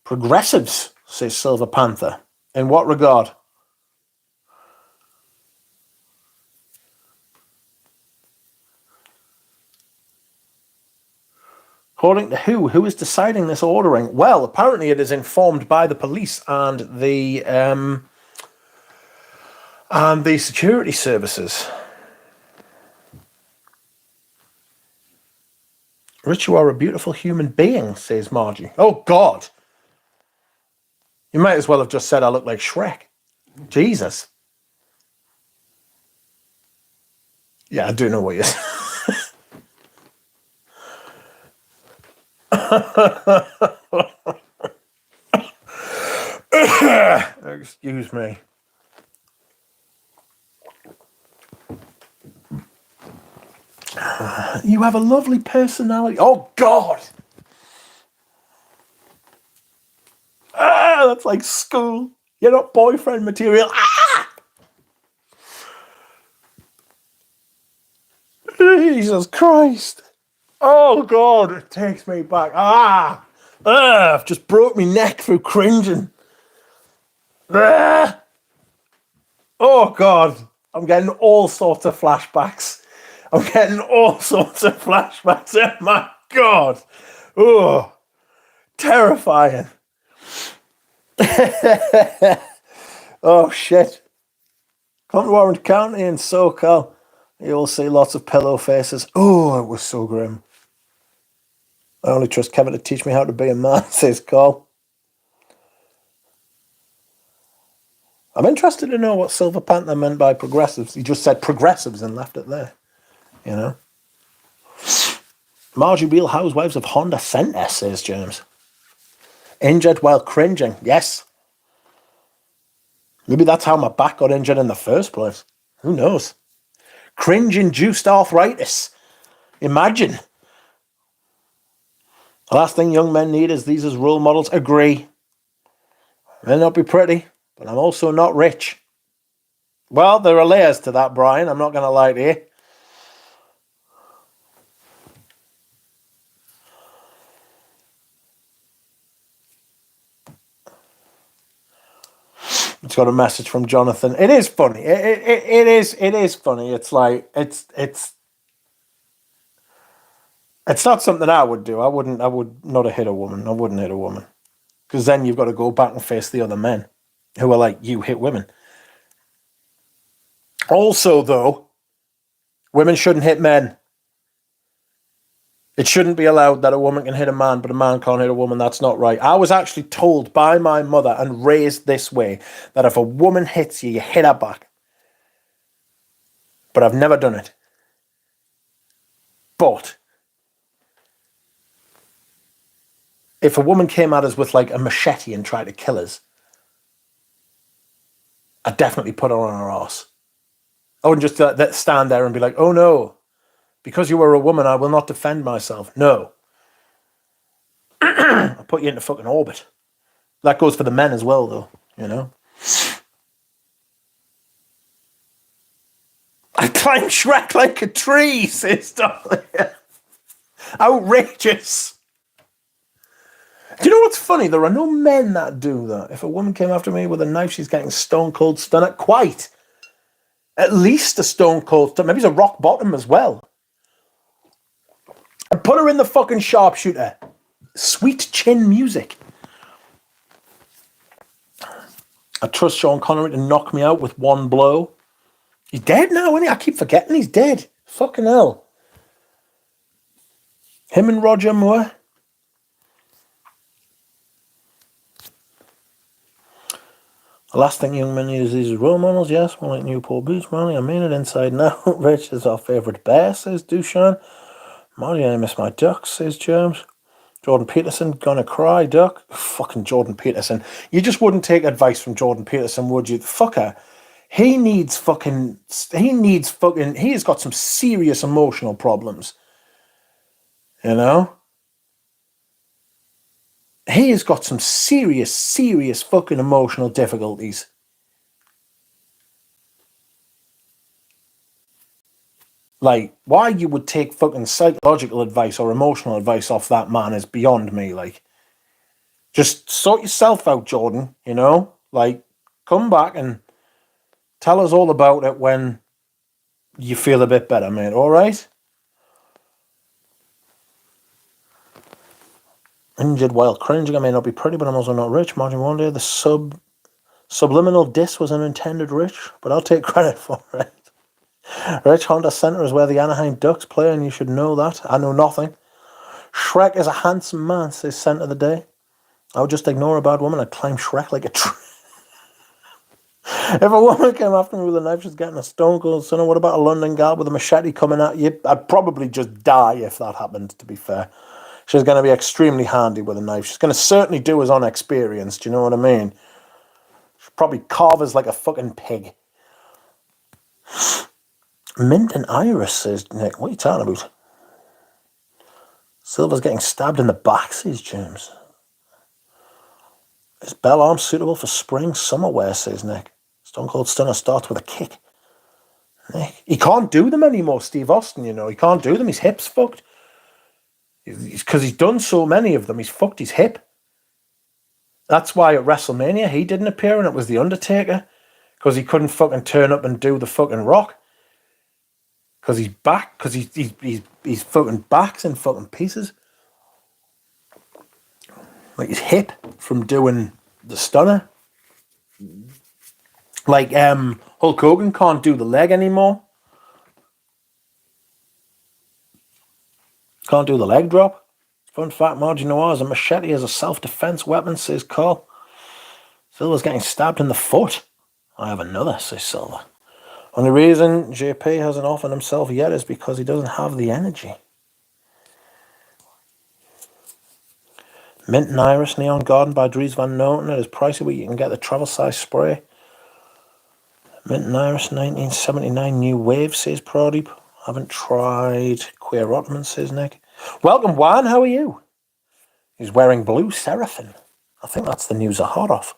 S1: Progressives, says Silver Panther. In what regard? According to who? Who is deciding this ordering? Well, apparently it is informed by the police and the security services. Rich, you are a beautiful human being, says Margie. Oh, God. You might as well have just said I look like Shrek. Jesus. Yeah, I do know what you're saying. Excuse me. You have a lovely personality. Oh, God. That's like school. You're not boyfriend material. Jesus Christ. Oh, God. It takes me back. I've just broke my neck through cringing. Oh, God. I'm getting all sorts of flashbacks. Oh, my God. Oh, terrifying. Oh, shit. Come to Orange County in SoCal. You'll see lots of pillow faces. Oh, it was so grim. I only trust Kevin to teach me how to be a man, says Carl. I'm interested to know what Silver Panther meant by progressives. He just said progressives and left it there. You know? Margie Real Housewives of Honda Center, says James. Injured while cringing. Yes. Maybe that's how my back got injured in the first place. Who knows? Cringe-induced arthritis. Imagine. The last thing young men need is these as role models. Agree. I may not be pretty, but I'm also not rich. Well, there are layers to that, Brian. I'm not going to lie to you. It's got a message from Jonathan. It is funny. It is funny. It's like it's not something I would do. I would not have hit a woman. I wouldn't hit a woman. Because then you've got to go back and face the other men who are like, you hit women. Also, though, women shouldn't hit men. It shouldn't be allowed that a woman can hit a man, but a man can't hit a woman. That's not right. I was actually told by my mother and raised this way that if a woman hits you, you hit her back. But I've never done it. But if a woman came at us with like a machete and tried to kill us, I'd definitely put her on her arse. I wouldn't just stand there and be like, oh no, because you were a woman, I will not defend myself. No. I'll put you into fucking orbit. That goes for the men as well, though, you know? I climbed Shrek like a tree, says Dahlia. Outrageous. Do you know what's funny? There are no men that do that. If a woman came after me with a knife, she's getting stone cold stunner. Quite. At least a stone cold stunner. Maybe it's a rock bottom as well. And put her in the fucking sharpshooter. Sweet chin music. I trust Sean Connery to knock me out with one blow. He's dead now, isn't he? I keep forgetting he's dead. Fucking hell. Him and Roger Moore. The last thing young men use is role models, yes, more like Newport Beach, Marley. I mean it inside now. Rich is our favourite bear, says Dushan. Marley, I miss my ducks, says James. Jordan Peterson, gonna cry, duck. Fucking Jordan Peterson. You just wouldn't take advice from Jordan Peterson, would you? Fucker. He's got some serious emotional problems. You know? He has got some serious fucking emotional difficulties. Like, why you would take fucking psychological advice or emotional advice off that man is beyond me, like. Just sort yourself out, Jordan, you know? Like, come back and tell us all about it when you feel a bit better, mate, alright? Injured while cringing, I may not be pretty, but I'm also not rich. Martin one day, the subliminal diss was unintended rich, but I'll take credit for it. Rich Honda Center is where the Anaheim Ducks play, and you should know that. I know nothing. Shrek is a handsome man, says Scent of the Day. I would just ignore a bad woman. I'd climb Shrek like a tree. If a woman came after me with a knife, she's getting a stone cold stunner. What about a London gal with a machete coming at you? I'd probably just die if that happened, to be fair. She's going to be extremely handy with a knife. She's going to certainly do us on experience, do you know what I mean? She'll probably carve us like a fucking pig. Mint and Iris, says Nick. What are you talking about? Silver's getting stabbed in the back, says James. Is bell arm suitable for spring summer wear, says Nick. Stone Cold Stunner starts with a kick. Nick. He can't do them anymore, Steve Austin, you know. He can't do them. His hip's fucked. Because he's done so many of them. He's fucked his hip. That's why at WrestleMania he didn't appear and it was The Undertaker. Because he couldn't fucking turn up and do the fucking Rock. Because he's back. Because he's fucking back's in fucking pieces. Like his hip from doing the stunner. Like Hulk Hogan can't do the leg anymore. Can't do the leg drop. Fun fact, Margie Noir is a machete as a self-defense weapon, says Carl. Silver's getting stabbed in the foot. I have another, says Silver. Only reason JP hasn't offered himself yet is because he doesn't have the energy. Mint and Iris Neon Garden by Dries Van Noten. It is pricey, but you can get the travel size spray. Mint and Iris 1979 New Wave, says Pradeep. Haven't tried Queer Ottoman, says Nick. Welcome, Juan. How are you? He's wearing blue Seraphim. I think that's the news are hot off.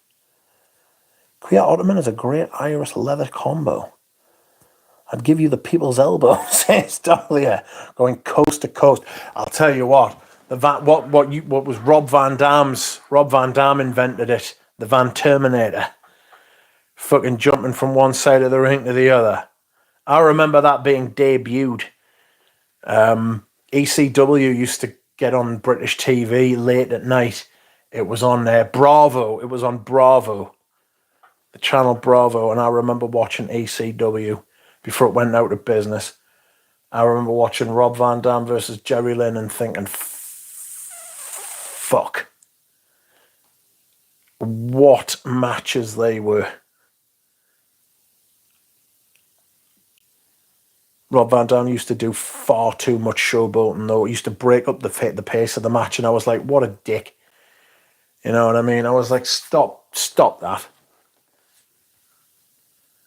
S1: Queer Ottoman is a great Iris leather combo. I'd give you the people's elbow, says Dahlia, going coast to coast. I'll tell you what. What was Rob Van Dam's? Rob Van Dam invented it. The Van Terminator. Fucking jumping from one side of the ring to the other. I remember that being debuted. ECW used to get on British TV late at night. It was on Bravo. It was on Bravo. The channel Bravo. And I remember watching ECW before it went out of business. I remember watching Rob Van Dam versus Jerry Lynn and thinking, fuck. What matches they were. Rob Van Dam used to do far too much showboating, though. It used to break up the pace of the match, and I was like, what a dick. You know what I mean? I was like, stop that.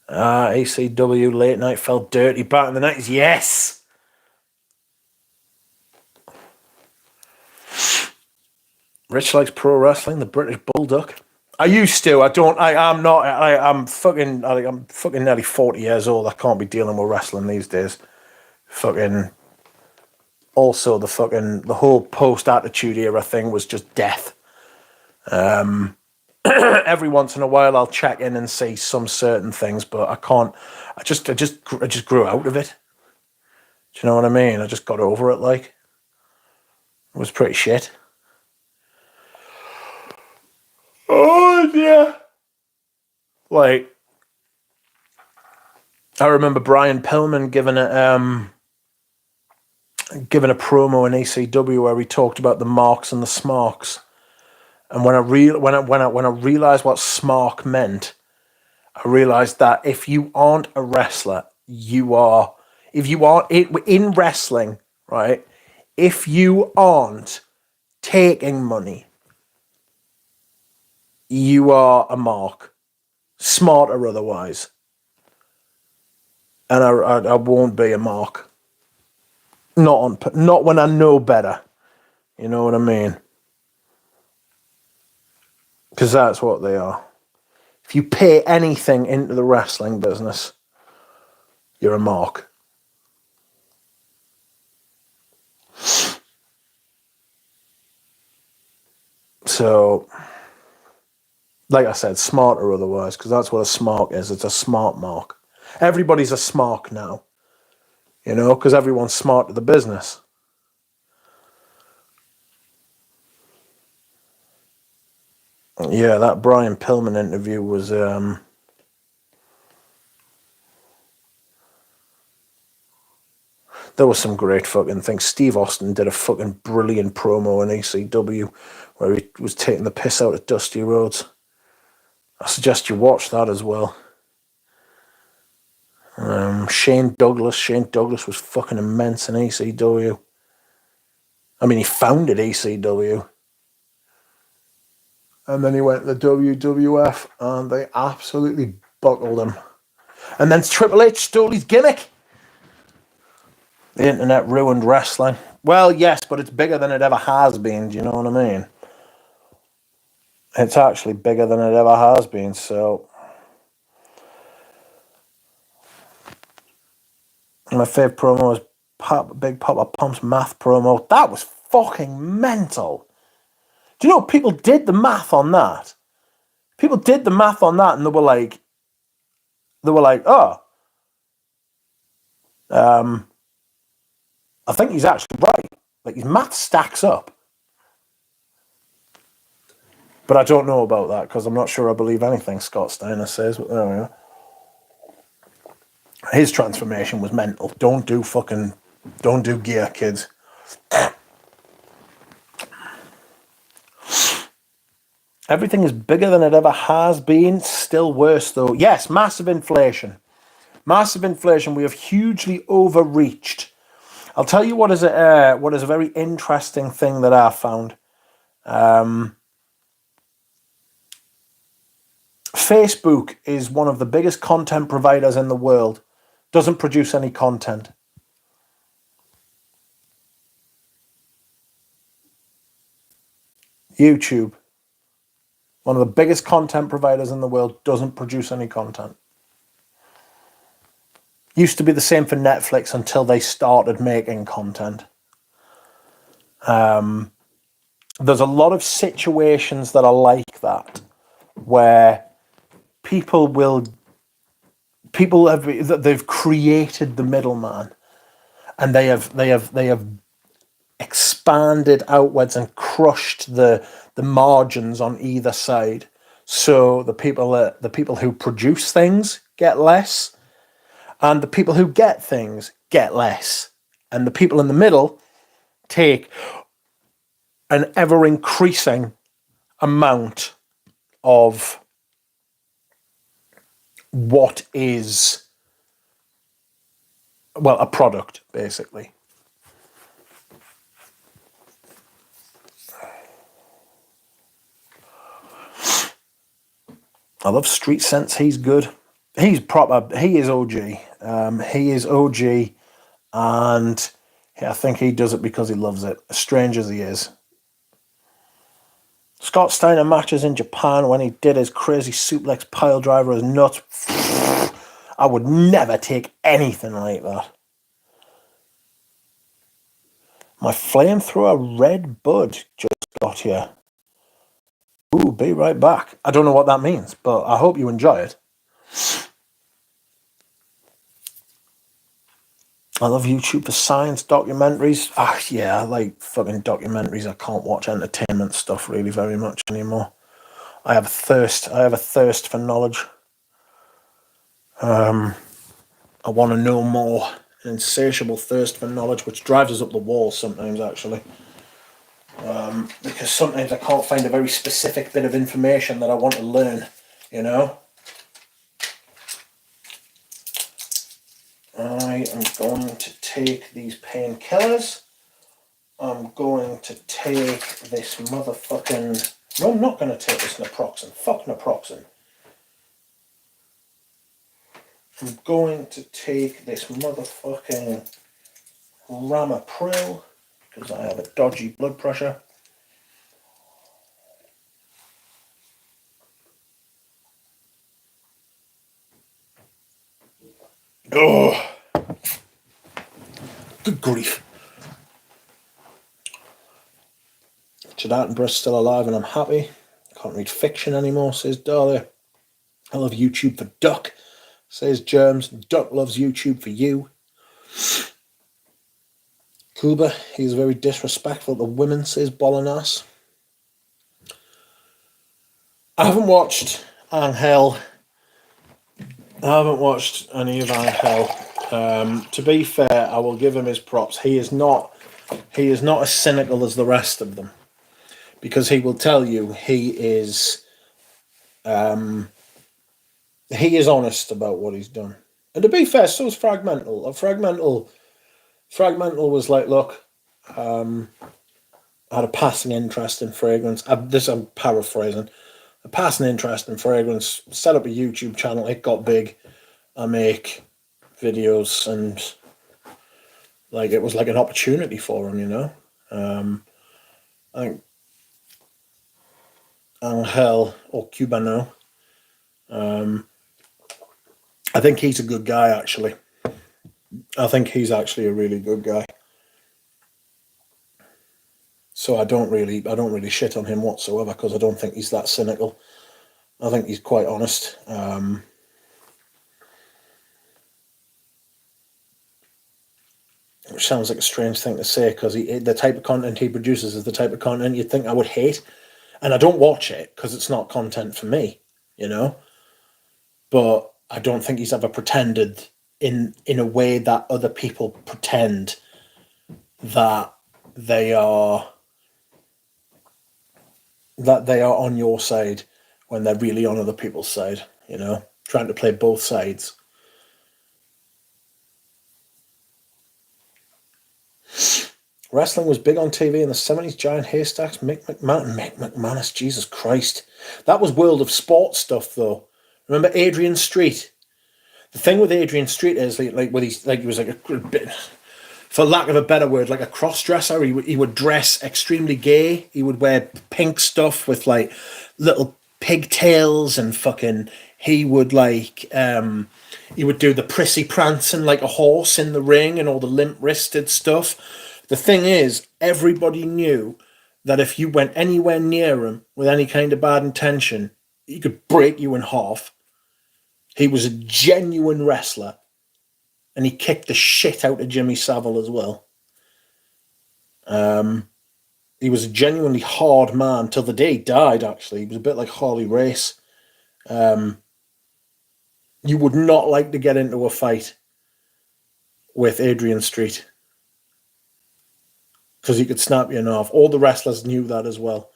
S1: ECW late night felt dirty back in the 90s. Yes! Rich likes pro wrestling, the British Bulldog. I used to. I'm fucking nearly 40 years old. I can't be dealing with wrestling these days. Fucking. Also, the whole post-Attitude Era thing was just death. Every once in a while, I'll check in and see some certain things, but I can't. I just grew out of it. Do you know what I mean? I just got over it. Like, it was pretty shit. Oh yeah. Like, I remember Brian Pillman giving a promo in ECW where he talked about the marks and the smarks. And when I realized what smark meant, I realized that if you aren't a wrestler, you are. If you aren't in wrestling, right? If you aren't taking money, you are a mark, smart or otherwise. And I won't be a mark. Not when I know better. You know what I mean? Because that's what they are. If you pay anything into the wrestling business, you're a mark. So, like I said, smart or otherwise, because that's what a smark is. It's a smart mark. Everybody's a smark now, you know, because everyone's smart to the business. Yeah, that Brian Pillman interview was there was some great fucking things. Steve Austin did a fucking brilliant promo in ECW where he was taking the piss out of Dusty Rhodes. I suggest you watch that as well. Shane Douglas was fucking immense in ECW. I mean, he founded ECW. And then he went to the WWF and they absolutely buckled him. And then Triple H stole his gimmick. The internet ruined wrestling. Well, yes, but it's bigger than it ever has been. Do you know what I mean? It's actually bigger than it ever has been, so... My favourite promo was Big Papa Pump's math promo. That was fucking mental. Do you know, people did the math on that. People did the math on that and they were like, oh, I think he's actually right. Like, his math stacks up. But I don't know about that because I'm not sure I believe anything Scott Steiner says. But there we go. His transformation was mental. Don't do gear, kids. Everything is bigger than it ever has been. Still worse, though. Yes, massive inflation. Massive inflation. We have hugely overreached. I'll tell you what is a very interesting thing that I found. Facebook is one of the biggest content providers in the world. Doesn't produce any content. YouTube, one of the biggest content providers in the world, doesn't produce any content. Used to be the same for Netflix until they started making content. There's a lot of situations that are like that, where they've created the middleman, and they have expanded outwards and crushed the margins on either side. So the people who produce things get less, and the people who get things get less, and the people in the middle take an ever increasing amount of what is, well, a product, basically. I love Street Sense. He's good. He's proper. He is OG. He is OG, and I think he does it because he loves it. As strange as he is. Scott Steiner matches in Japan when he did his crazy suplex pile driver as nuts. I would never take anything like that. My flamethrower red bud just got here. Ooh, be right back. I don't know what that means, but I hope you enjoy it. I love YouTube for science documentaries. Yeah, I like fucking documentaries. I can't watch entertainment stuff really very much anymore. I have a thirst for knowledge. I want to know more. An insatiable thirst for knowledge, which drives us up the wall sometimes, actually. Because sometimes I can't find a very specific bit of information that I want to learn, you know? I am going to take these painkillers. I'm going to take this motherfucking... No, I'm not going to take this naproxen. Fuck naproxen. I'm going to take this motherfucking ramipril because I have a dodgy blood pressure. Oh, good grief. Richard Attenborough's still alive and I'm happy. Can't read fiction anymore, says Dahlia. I love YouTube for Duck, says Germs. Duck loves YouTube for you. Kuba, he's very disrespectful to women, says Bolognese. I haven't watched Angel. I haven't watched any of Angel. To be fair, I will give him his props. He is not as cynical as the rest of them, because he will tell you he is honest about what he's done. And to be fair, so is Fragmental. Fragmental was like, look, I had a passing interest in fragrance. I'm paraphrasing. A passing interest in fragrance. Set up a YouTube channel. It got big. I make videos, and like it was like an opportunity for him, you know. I think Angel or Cubano. I think he's a good guy, actually. I think he's actually a really good guy. So I don't really shit on him whatsoever, because I don't think he's that cynical. I think he's quite honest. Which sounds like a strange thing to say, because the type of content he produces is the type of content you'd think I would hate. And I don't watch it because it's not content for me, you know? But I don't think he's ever pretended in a way that other people pretend that they are on your side when they're really on other people's side, you know? Trying to play both sides. Wrestling was big on TV in the 70s. Giant haystacks. Mick McManus. Jesus Christ. That was World of Sport stuff, though. Remember Adrian Street? The thing with Adrian Street is, he was like a bit, for lack of a better word, like a cross-dresser. He would dress extremely gay. He would wear pink stuff with like little pigtails and fucking... He would he would do the prissy prancing like a horse in the ring and all the limp-wristed stuff. The thing is, everybody knew that if you went anywhere near him with any kind of bad intention, he could break you in half. He was a genuine wrestler, and he kicked the shit out of Jimmy Savile as well. He was a genuinely hard man till the day he died, actually. He was a bit like Harley Race. You would not like to get into a fight with Adrian Street, because he could snap you in half. All the wrestlers knew that as well.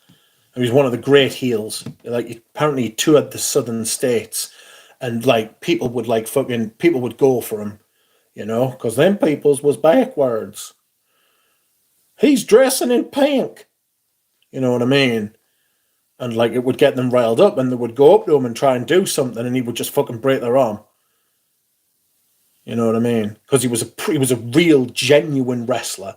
S1: And he was one of the great heels. Like, apparently he toured the southern states, and like people would go for him, you know, because them peoples was backwards. He's dressing in pink, you know what I mean? And like it would get them riled up, and they would go up to him and try and do something, and he would just fucking break their arm. You know what I mean? Because he was a real, genuine wrestler.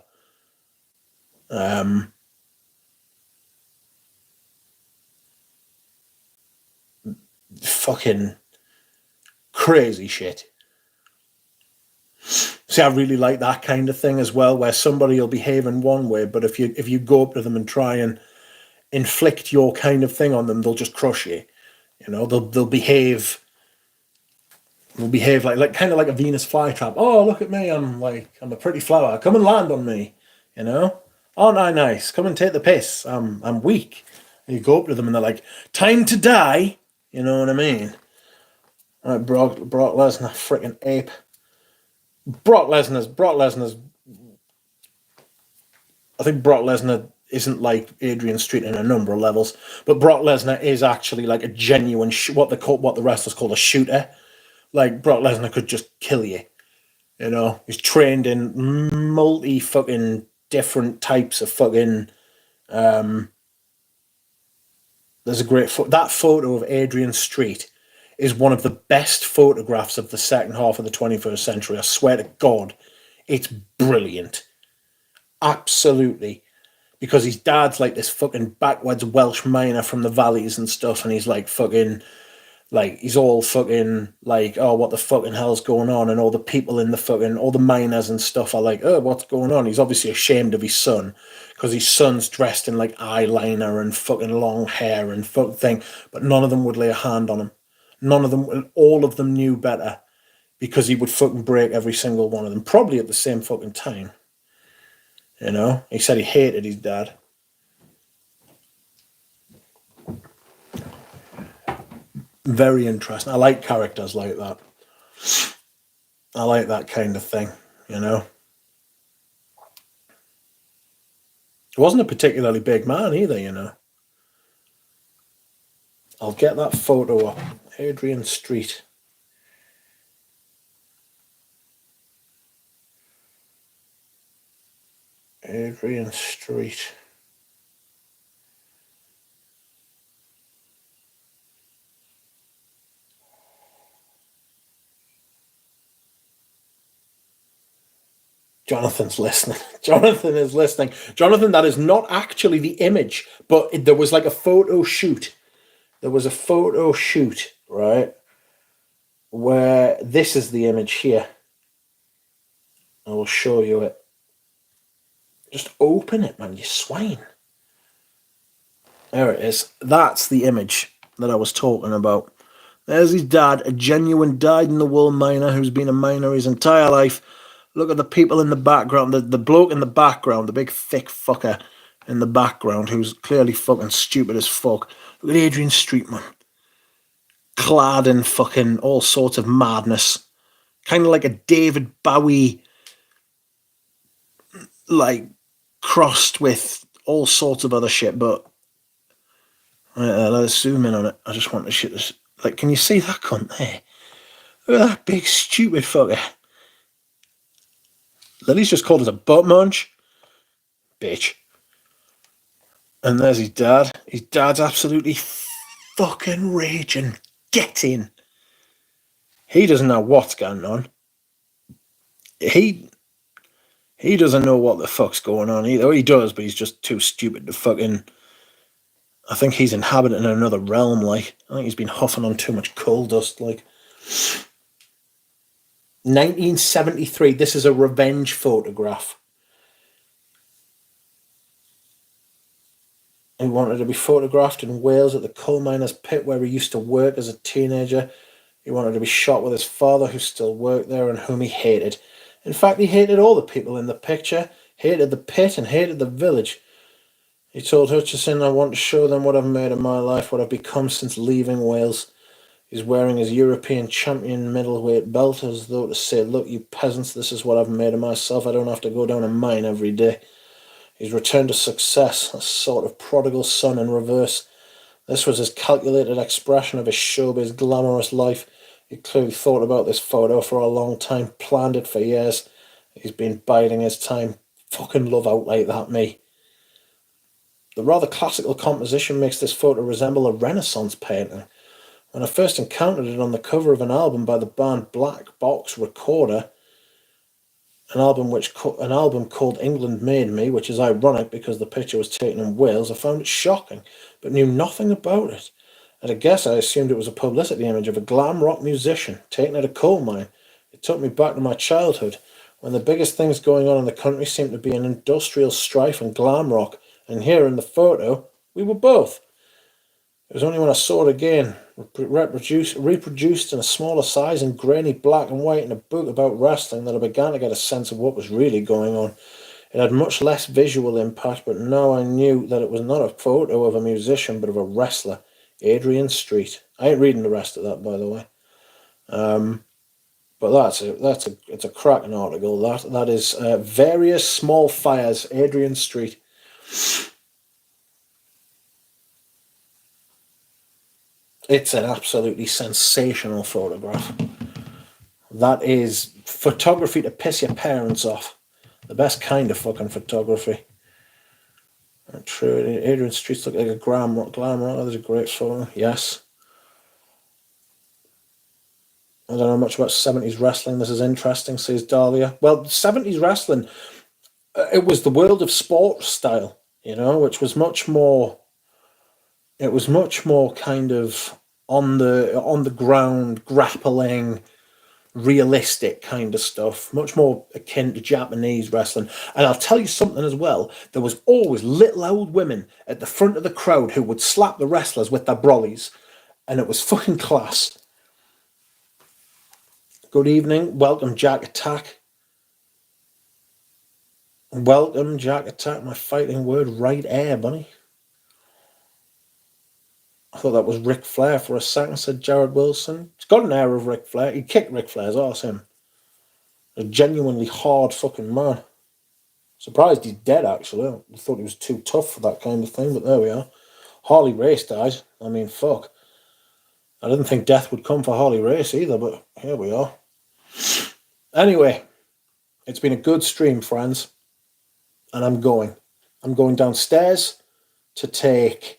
S1: Fucking crazy shit. See, I really like that kind of thing as well, where somebody will behave in one way, but if you go up to them and try and inflict your kind of thing on them, they'll just crush you. You know, they'll behave like kind of like a Venus flytrap. Oh, look at me, I'm a pretty flower. Come and land on me, you know? Aren't I nice? Come and take the piss. I'm weak. And you go up to them and they're like, time to die. You know what I mean? All right, Brock Lesnar, freaking ape. Brock Lesnar's. I think Brock Lesnar isn't like Adrian Street in a number of levels, but Brock Lesnar is actually like a genuine what the wrestlers call a shooter. Like Brock Lesnar could just kill you. You know, he's trained in multi fucking different types of fucking. There's a great that photo of Adrian Street is one of the best photographs of the second half of the 21st century. I swear to God, it's brilliant. Absolutely. Because his dad's like this fucking backwards Welsh miner from the valleys and stuff, and he's like fucking, like, he's all fucking like, oh, what the fucking hell's going on? And all the people in the fucking, all the miners and stuff are like, oh, what's going on? He's obviously ashamed of his son, because his son's dressed in like eyeliner and fucking long hair and fucking thing, but none of them would lay a hand on him. None of them, all of them knew better, because he would fucking break every single one of them, probably at the same fucking time. You know, he said he hated his dad. Very interesting. I like characters like that. I like that kind of thing, you know. He wasn't a particularly big man either, you know. I'll get that photo up. Adrian Street. Adrian Street. Jonathan's listening. Jonathan is listening. Jonathan, that is not actually the image, but there was like a photo shoot. There was a photo shoot, right? Where this is the image here. I will show you it. Just open it, man, you swine. There it is. That's the image that I was talking about. There's his dad, a genuine dyed-in-the-wool miner who's been a miner his entire life. Look at the people in the background, the bloke in the background, the big thick fucker in the background who's clearly fucking stupid as fuck. Look at Adrian Street, man. Clad in fucking all sorts of madness. Kind of like a David Bowie, like, crossed with all sorts of other shit, but let's zoom in on it. I just want to shit this. Like, can you see that cunt there? Look at that big stupid fucker. Lily's just called us a butt munch. Bitch. And there's his dad. His dad's absolutely fucking raging. Get in. He doesn't know what's going on. He doesn't know what the fuck's going on either. Well, he does, but he's just too stupid to fucking... I think he's inhabiting another realm, like. I think he's been huffing on too much coal dust, like. 1973. This is a revenge photograph. He wanted to be photographed in Wales at the coal miners' pit where he used to work as a teenager. He wanted to be shot with his father, who still worked there and whom he hated. In fact, he hated all the people in the picture, hated the pit and hated the village. He told Hutchison, I want to show them what I've made of my life, what I've become since leaving Wales. He's wearing his European champion middleweight belt as though to say, look, you peasants, this is what I've made of myself. I don't have to go down a mine every day. He's returned to success, a sort of prodigal son in reverse. This was his calculated expression of his showbiz glamorous life. He clearly thought about this photo for a long time, planned it for years. He's been biding his time. Fucking love out like that, me. The rather classical composition makes this photo resemble a Renaissance painting. When I first encountered it on the cover of an album by the band Black Box Recorder, an album called England Made Me, which is ironic because the picture was taken in Wales, I found it shocking, but knew nothing about it. At a guess, I assumed it was a publicity image of a glam rock musician taken at a coal mine. It took me back to my childhood, when the biggest things going on in the country seemed to be an industrial strife and glam rock. And here in the photo, We were both. It was only when I saw it again, reproduced in a smaller size in grainy black and white in a book about wrestling, that I began to get a sense of what was really going on. It had much less visual impact, but now I knew that it was not a photo of a musician, but of a wrestler, Adrian Street. I ain't reading the rest of that, by the way. But it's a cracking article. That is Various Small Fires, Adrian Street. It's an absolutely sensational photograph. That is photography to piss your parents off. The best kind of fucking photography. True, Adrian Street's look like a glamour. That is a great photo. Yes. I don't know much about 70s wrestling. This is interesting, says Dahlia. Well, 70s wrestling, it was the world of sport style, which was much more. It was much more kind of on the ground, grappling, realistic kind of stuff, much more akin to Japanese wrestling. And I'll tell you something as well, there was always little old women at the front of the crowd who would slap the wrestlers with their brollies, and it was fucking class. Good evening, welcome Jack Attack. Welcome Jack Attack, my fighting word, right air, bunny. I thought that was Ric Flair for a second, said Jared Wilson. It's got an air of Ric Flair. He kicked Ric Flair's arse, him. A genuinely hard fucking man. Surprised he's dead, actually. I thought he was too tough for that kind of thing, but there we are. Harley Race died. I mean, fuck. I didn't think death would come for Harley Race either, but here we are. Anyway, it's been a good stream, friends. And I'm going. I'm going downstairs to take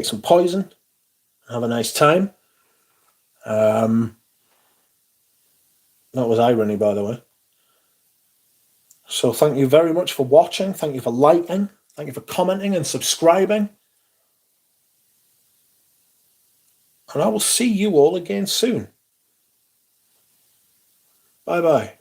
S1: some poison and have a nice time. That was irony, by the way. So thank you very much for watching. Thank you for liking. Thank you for commenting and subscribing. And I will see you all again soon. Bye-bye.